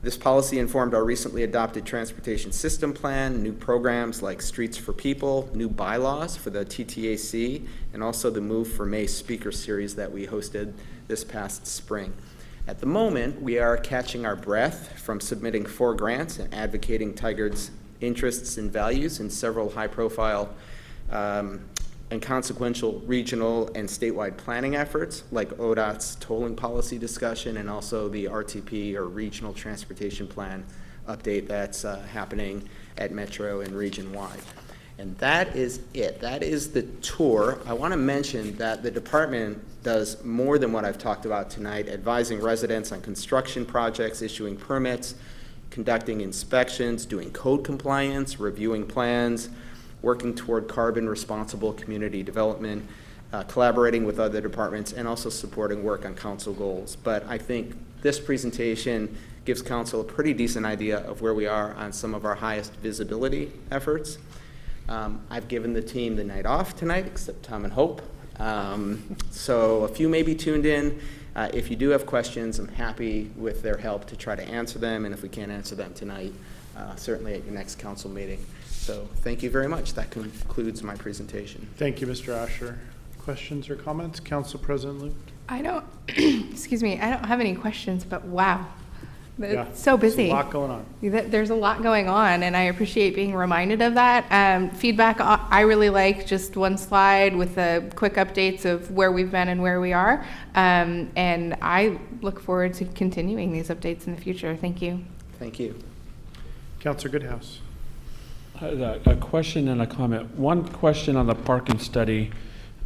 This policy informed our recently adopted transportation system plan, new programs like Streets for People, new bylaws for the TTAC, and also the Move for May speaker series that we hosted this past spring. At the moment, we are catching our breath from submitting 4 grants and advocating Tigard's interests and values in several high-profile and consequential regional and statewide planning efforts like ODOT's tolling policy discussion and also the RTP or Regional Transportation Plan update that's happening at Metro and region-wide. And that is it. That is the tour. I want to mention that the department does more than what I've talked about tonight, advising residents on construction projects, issuing permits, conducting inspections, doing code compliance, reviewing plans, working toward carbon responsible community development, collaborating with other departments, and also supporting work on council goals. But I think this presentation gives council a pretty decent idea of where we are on some of our highest visibility efforts. I've given the team the night off tonight, except Tom and Hope. So a few may be tuned in. If you do have questions, I'm happy with their help to try to answer them, and if we can't answer them tonight, certainly at your next council meeting. So thank you very much. That concludes my presentation. Thank you, Mr. Asher. Questions or comments? Council President Luke? I don't, excuse me, I don't have any questions, but wow. Yeah, It's so busy. there's a lot going on. There's a lot going on, and I appreciate being reminded of that. Feedback, I really like just one slide with the quick updates of where we've been and where we are. And I look forward to continuing these updates in the future. Thank you. Thank you. Councilor Goodhouse. A question and a comment. One question on the parking study.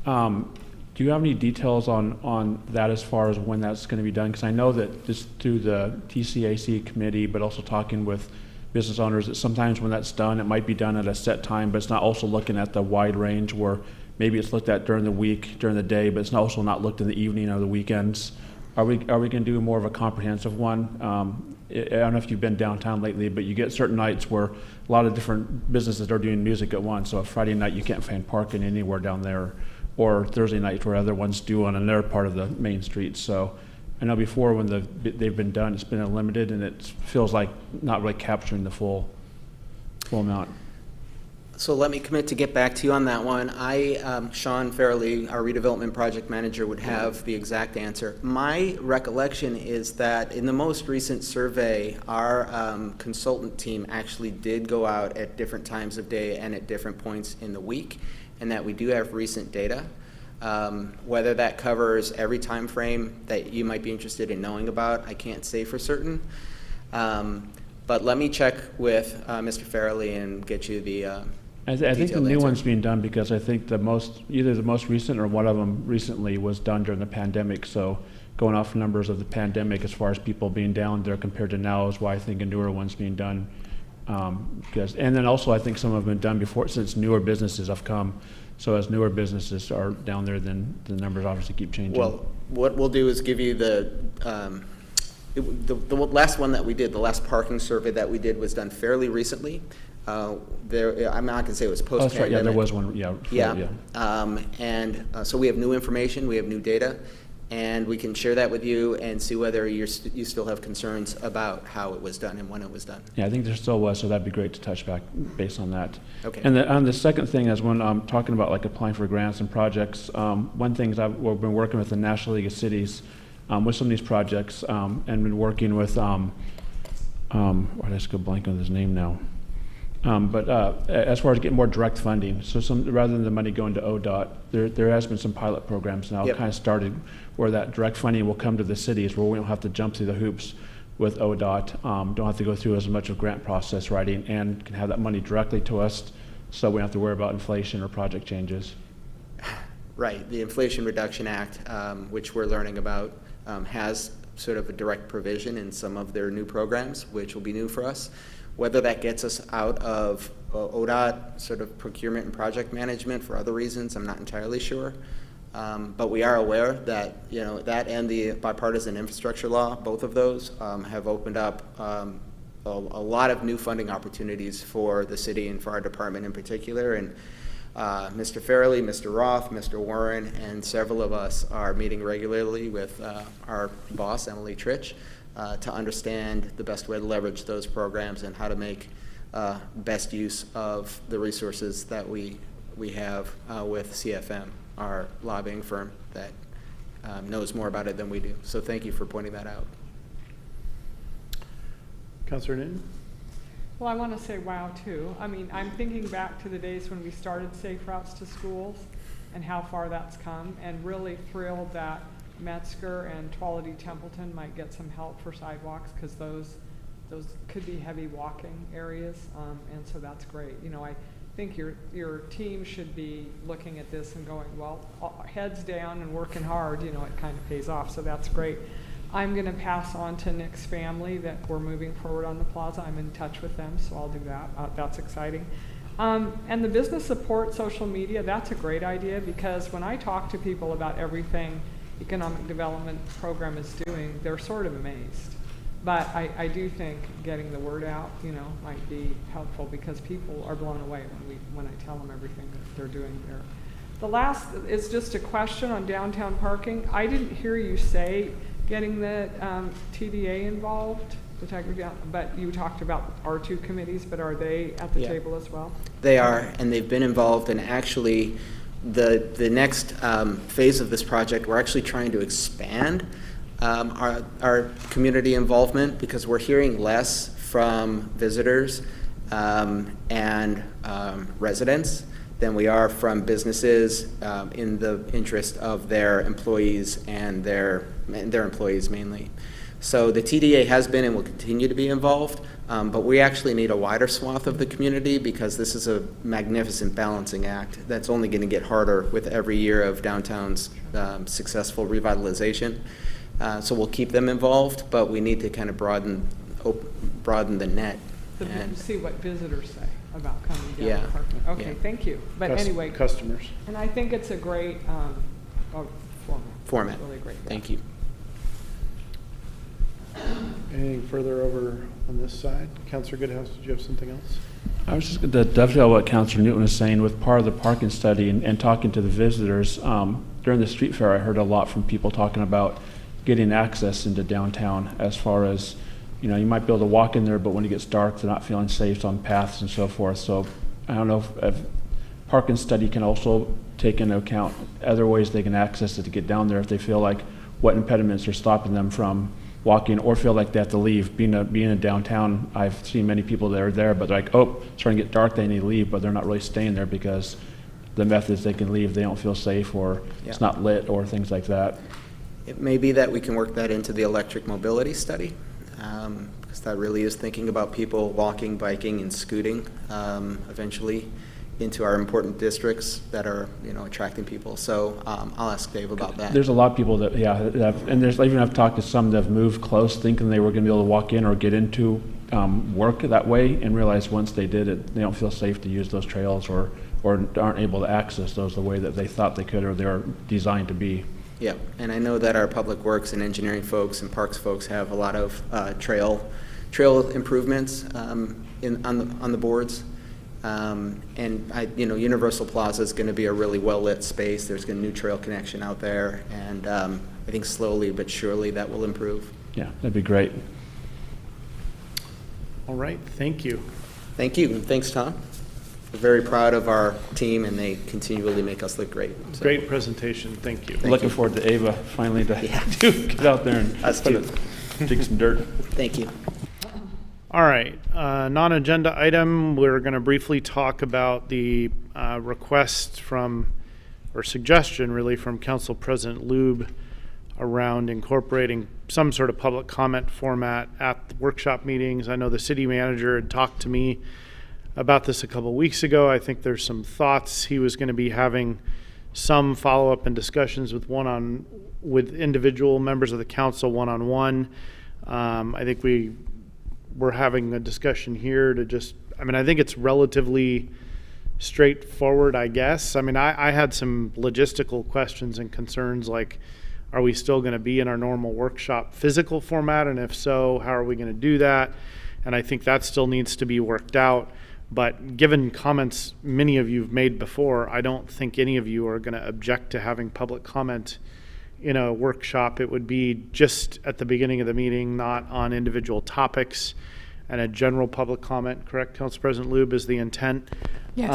Do you have any details on that as far as when that's going to be done? Because I know that just through the TCAC committee, but also talking with business owners, that sometimes when that's done, it might be done at a set time, but it's not also looking at the wide range where maybe it's looked at during the week, during the day, but it's also not looked in the evening or the weekends. Are we going to do more of a comprehensive one? I don't know if you've been downtown lately, but you get certain nights where a lot of different businesses are doing music at once. So a Friday night, you can't find parking anywhere down there, or Thursday night where other ones do on another part of the main street. So I know before when they've been done, it's been limited, and it feels like not really capturing the full amount. So let me commit to get back to you on that one. Sean Fairley, our redevelopment project manager, would have the exact answer. My recollection is that in the most recent survey, our consultant team actually did go out at different times of day and at different points in the week, and that we do have recent data. Whether that covers every time frame that you might be interested in knowing about, I can't say for certain. But let me check with Mr. Fairley and get you the I think the new one's being done because I think either the most recent or one of them recently was done during the pandemic. So going off numbers of the pandemic as far as people being down there compared to now is why I think a newer one's being done. And then also I think some have been done before since newer businesses have come. So as newer businesses are down there, then the numbers obviously keep changing. Well, what we'll do is give you the last one that we did, the last parking survey that we did was done fairly recently. I'm not going to say it was Oh, post-pandemic. that's right, yeah, there was one, yeah. So we have new information, we have new data, and we can share that with you and see whether you still have concerns about how it was done and when it was done. Yeah, I think there still was, so that'd be great to touch back based on that. Okay. And on the second thing is when I'm talking about like applying for grants and projects, one thing is we've been working with the National League of Cities with some of these projects and been working with, why did I just go blank on his name now? But as far as getting more direct funding, so rather than the money going to ODOT, there has been some pilot programs now kind of started where that direct funding will come to the cities where we don't have to jump through the hoops with ODOT, don't have to go through as much of grant process writing, and can have that money directly to us so we don't have to worry about inflation or project changes. Right. The Inflation Reduction Act, which we're learning about, has sort of a direct provision in some of their new programs, which will be new for us. Whether that gets us out of ODOT sort of procurement and project management for other reasons, I'm not entirely sure. But we are aware that, that and the bipartisan infrastructure law, both of those have opened up a lot of new funding opportunities for the city and for our department in particular. And Mr. Farrelly, Mr. Roth, Mr. Warren, and several of us are meeting regularly with our boss, Emily Tritch, to understand the best way to leverage those programs and how to make best use of the resources that we have with CFM, our lobbying firm that knows more about it than we do. So thank you for pointing that out. Councilor Newton? Well, I want to say wow, too. I mean, I'm thinking back to the days when we started Safe Routes to Schools and how far that's come, and really thrilled that Metzger and Tuolumne Templeton might get some help for sidewalks, because those could be heavy walking areas, and so that's great. I think your team should be looking at this and going, well, heads down and working hard, it kind of pays off, so that's great. I'm going to pass on to Nick's family that we're moving forward on the plaza. I'm in touch with them, so I'll do that. That's exciting. And the business support social media, that's a great idea, because when I talk to people about everything economic development program is doing, they're sort of amazed. But I do think getting the word out, might be helpful, because people are blown away when I tell them everything that they're doing there. The last is just a question on downtown parking. I didn't hear you say getting the TDA involved, the Tigard Down, but you talked about our two committees, but are they at the table as well? They are, and they've been involved, and actually the next phase of this project, we're actually trying to expand our community involvement, because we're hearing less from visitors and residents than we are from businesses in the interest of their employees and their employees mainly. So the TDA has been and will continue to be involved, but we actually need a wider swath of the community, because this is a magnificent balancing act that's only going to get harder with every year of downtown's successful revitalization. So we'll keep them involved, but we need to kind of broaden the net. And see what visitors say about coming down the parking. Okay, thank you. But anyway, customers. And I think it's a great format. It's really great. Thank you. Anything further over on this side? Councilor Goodhouse, did you have something else? I was just going to dovetail what Councilor Newton was saying with part of the parking study and talking to the visitors. During the street fair, I heard a lot from people talking about getting access into downtown, as far as, you might be able to walk in there, but when it gets dark, they're not feeling safe on paths and so forth. So I don't know if parking study can also take into account other ways they can access it to get down there, if they feel like what impediments are stopping them from walking, or feel like they have to leave. Being in downtown, I've seen many people that are there, but they're like, oh, it's starting to get dark, they need to leave, but they're not really staying there because the methods they can leave, they don't feel safe, or it's not lit, or things like that. It may be that we can work that into the electric mobility study, because that really is thinking about people walking, biking, and scooting eventually into our important districts that are, attracting people. So I'll ask Dave about that. There's a lot of people that, and I've talked to some that have moved close thinking they were going to be able to walk in or get into work that way, and realize once they did it, they don't feel safe to use those trails, or aren't able to access those the way that they thought they could, or they're designed to be. Yeah, and I know that our public works and engineering folks and parks folks have a lot of trail improvements on the boards. And Universal Plaza is going to be a really well-lit space. There's going to be a new trail connection out there, and I think slowly but surely that will improve. Yeah, that'd be great. All right, thank you. Thank you, and thanks, Tom. We're very proud of our team, and they continually make us look great. So. Great presentation, thank you. Looking forward to Ava finally to get out there and dig some dirt. Thank you. All right, non-agenda item, we're going to briefly talk about the request from, or suggestion really, from Council President Lube around incorporating some sort of public comment format at the workshop meetings. I know the city manager had talked to me about this a couple weeks ago. I think there's some thoughts. He was going to be having some follow-up and discussions with individual members of the council one-on-one. I think we're having a discussion here to just, I think it's relatively straightforward, I guess. I had some logistical questions and concerns like, are we still going to be in our normal workshop physical format? And if so, how are we going to do that? And I think that still needs to be worked out. But given comments many of you have made before, I don't think any of you are going to object to having public comment in a workshop. It would be just at the beginning of the meeting, not on individual topics, and a general public comment, correct, Council President Lube, is the intent? Yes.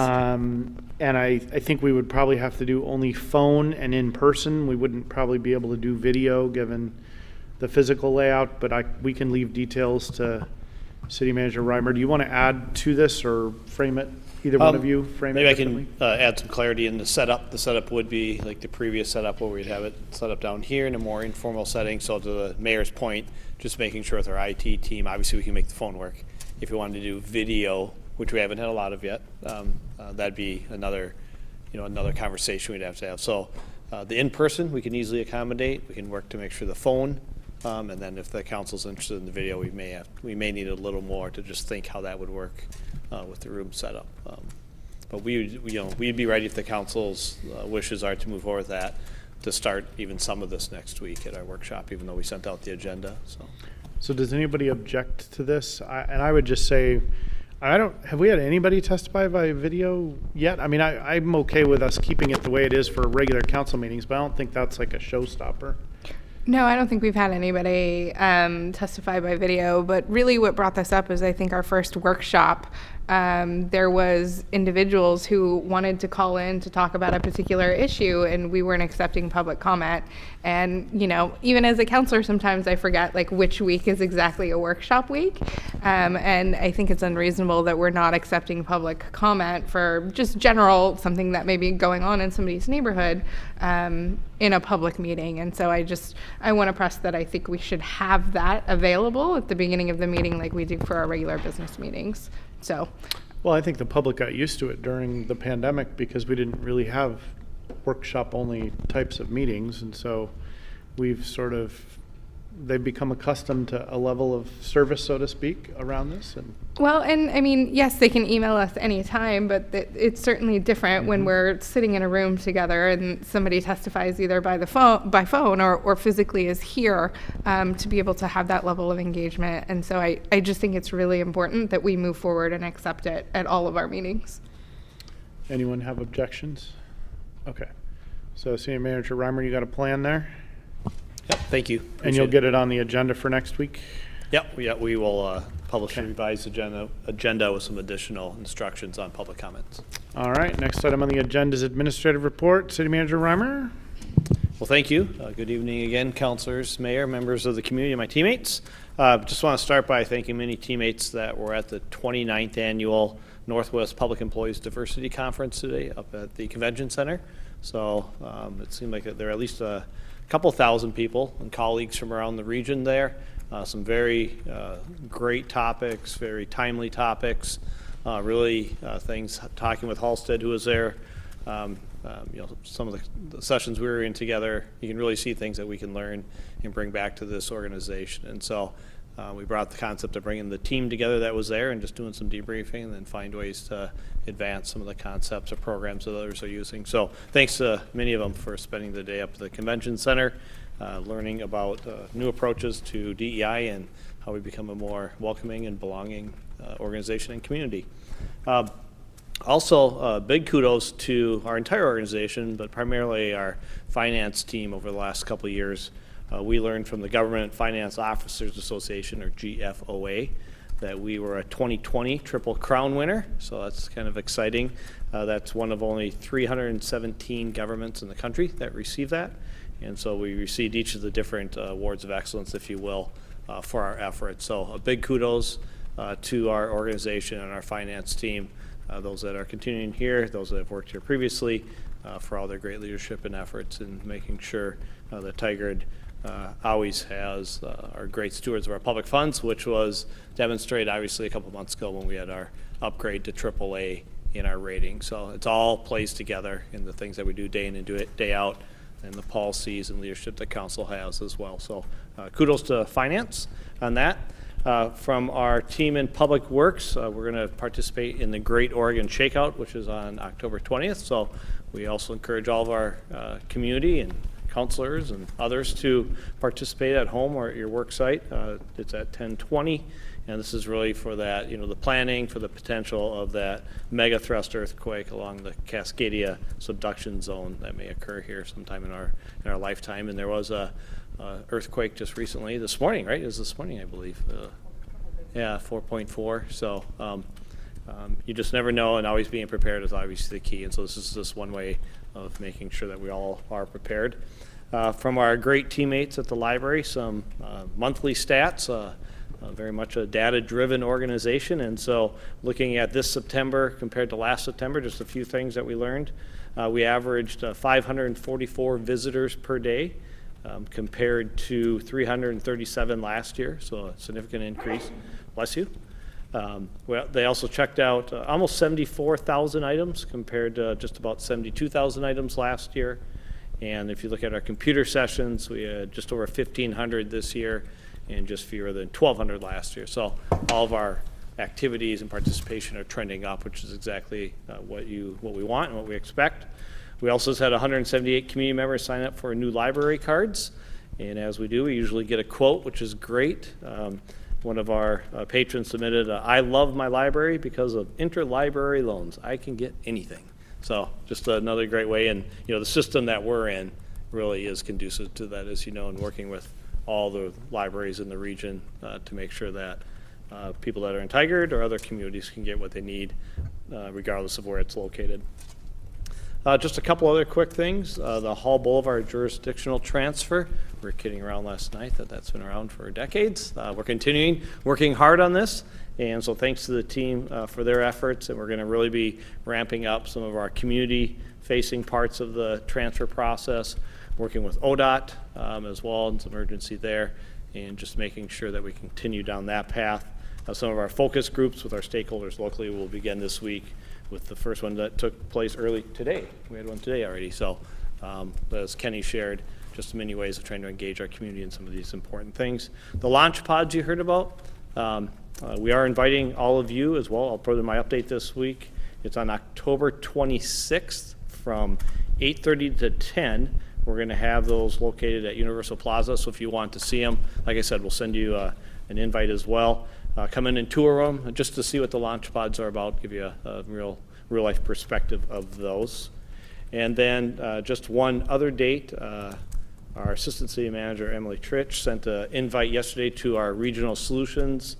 And I think we would probably have to do only phone and in person. We wouldn't probably be able to do video given the physical layout, but we can leave details to City Manager Reimer. Do you want to add to this or frame it? Either one of you frame maybe it? Maybe I can add some clarity in the setup. The setup would be like the previous setup where we'd have it set up down here in a more informal setting. So to the mayor's point, just making sure with our IT team, obviously we can make the phone work. If we wanted to do video, which we haven't had a lot of yet, that'd be another conversation we'd have to have. So the in-person we can easily accommodate. We can work to make sure the phone, and then if the council's interested in the video, we may need a little more to just think how that would work with the room setup. But we'd be ready if the council's wishes are to move forward with that, to start even some of this next week at our workshop, even though we sent out the agenda. So does anybody object to this? And I would just say, have we had anybody testify by video yet? I'm okay with us keeping it the way it is for regular council meetings, but I don't think that's like a showstopper. No, I don't think we've had anybody testify by video, but really what brought this up is I think our first workshop, there was individuals who wanted to call in to talk about a particular issue and we weren't accepting public comment. And, even as a counselor, sometimes I forget which week is exactly a workshop week. And I think it's unreasonable that we're not accepting public comment for just general, something that may be going on in somebody's neighborhood in a public meeting. And so I want to press that I think we should have that available at the beginning of the meeting like we do for our regular business meetings. Well, I think the public got used to it during the pandemic because we didn't really have workshop-only types of meetings, and so they've become accustomed to a level of service, so to speak, around this. Well, and yes, they can email us anytime, but it's certainly different when we're sitting in a room together and somebody testifies either by phone or physically is here to be able to have that level of engagement. And so I just think it's really important that we move forward and accept it at all of our meetings. Anyone have objections? Okay. So Senior Manager Reimer, you got a plan there? Yep, thank you. Appreciate and you'll get it on the agenda for next week? Yep, we will publish a revised agenda with some additional instructions on public comments. All right, next item on the agenda is administrative report. City Manager Reimer. Well, thank you. Good evening again, councilors, mayor, members of the community, and my teammates. Just want to start by thanking many teammates that were at the 29th annual Northwest Public Employees Diversity Conference today up at the Convention Center. So it seemed like there are at least a couple thousand people and colleagues from around the region there. Some very great topics, very timely topics, really things, talking with Halstead, who was there. Some of the sessions we were in together, you can really see things that we can learn and bring back to this organization. And so we brought the concept of bringing the team together that was there and just doing some debriefing and then find ways to advance some of the concepts or programs that others are using. So thanks to many of them for spending the day up at the Convention Center, learning about new approaches to DEI and how we become a more welcoming and belonging organization and community. Also, big kudos to our entire organization, but primarily our finance team over the last couple of years. We learned from the Government Finance Officers Association, or GFOA, that we were a 2020 Triple Crown winner, so that's kind of exciting. That's one of only 317 governments in the country that receive that, and so we received each of the different awards of excellence, if you will, for our efforts. So a big kudos to our organization and our finance team, those that are continuing here, those that have worked here previously, for all their great leadership and efforts in making sure that Tigard always has our great stewards of our public funds, which was demonstrated obviously a couple months ago when we had our upgrade to AAA in our rating. So it's all plays together in the things that we do day in and day out, and the policies and leadership that council has as well. So kudos to finance on that. From our team in Public Works, we're going to participate in the Great Oregon Shakeout, which is on October 20th. So we also encourage all of our community and counselors and others to participate at home or at your work site. It's at 10:20, and this is really for that, the planning for the potential of that mega thrust earthquake along the Cascadia subduction zone that may occur here sometime in our lifetime. And there was a earthquake just recently this morning, right? It was this morning, I believe. Yeah, 4.4. So you just never know, and always being prepared is obviously the key. And so this is just one way of making sure that we all are prepared. From our great teammates at the library, some monthly stats, very much a data-driven organization. And so looking at this September compared to last September, just a few things that we learned. We averaged 544 visitors per day compared to 337 last year, so a significant increase. Bless you. Well, they also checked out almost 74,000 items compared to just about 72,000 items last year. And if you look at our computer sessions, we had just over 1,500 this year and just fewer than 1,200 last year. So all of our activities and participation are trending up, which is exactly what we want and what we expect. We also had 178 community members sign up for new library cards. And as we do, we usually get a quote, which is great. One of our patrons submitted, I love my library because of interlibrary loans. I can get anything. So just another great way. And the system that we're in really is conducive to that, as you know, and working with all the libraries in the region to make sure that people that are in Tigard or other communities can get what they need regardless of where it's located. Just a couple other quick things. The Hall Boulevard jurisdictional transfer. We were kidding around last night that's been around for decades. We're continuing working hard on this. And so thanks to the team for their efforts. And we're going to really be ramping up some of our community-facing parts of the transfer process, working with ODOT as well, and some urgency there, and just making sure that we continue down that path. Some of our focus groups with our stakeholders locally will begin this week, with the first one that took place early today. We had one today already. So as Kenny shared, just many ways of trying to engage our community in some of these important things. The launch pods you heard about, we are inviting all of you as well. I'll put in my update this week. It's on October 26th from 8:30 to 10. We're going to have those located at Universal Plaza. So if you want to see them, like I said, we'll send you an invite as well. Come in and tour them just to see what the launch pods are about, give you a real life perspective of those. And then just one other date, our Assistant City Manager, Emily Tritch, sent an invite yesterday to our Regional Solutions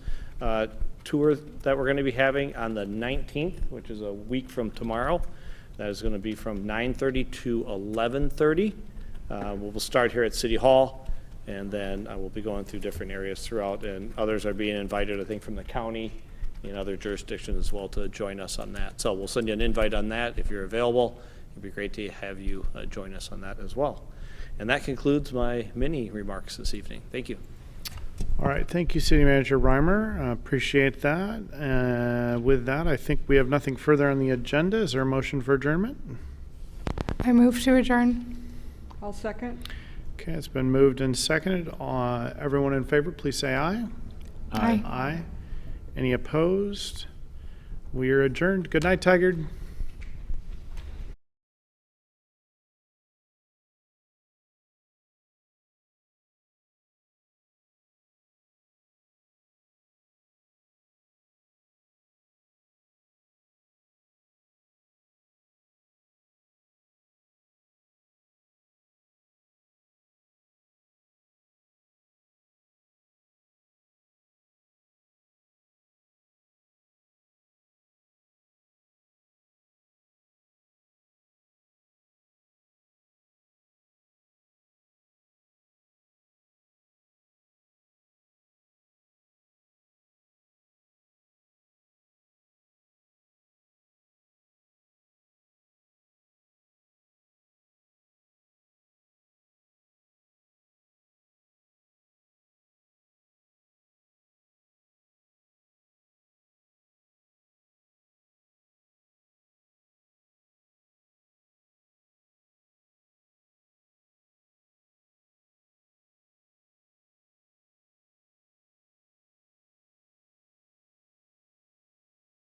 tour that we're going to be having on the 19th, which is a week from tomorrow. That is going to be from 9:30 to 11:30. We'll start here at City Hall, and then we'll be going through different areas throughout, and others are being invited, I think, from the county and other jurisdictions as well to join us on that. So we'll send you an invite on that if you're available. It'd be great to have you join us on that as well. And that concludes my mini remarks this evening. Thank you. All right. Thank you, City Manager Reimer. Appreciate that. With that, I think we have nothing further on the agenda. Is there a motion for adjournment? I move to adjourn. I'll second. Okay, it's been moved and seconded. Everyone in favor, please say aye. Aye. Aye. Any opposed? We are adjourned. Good night, Tigard.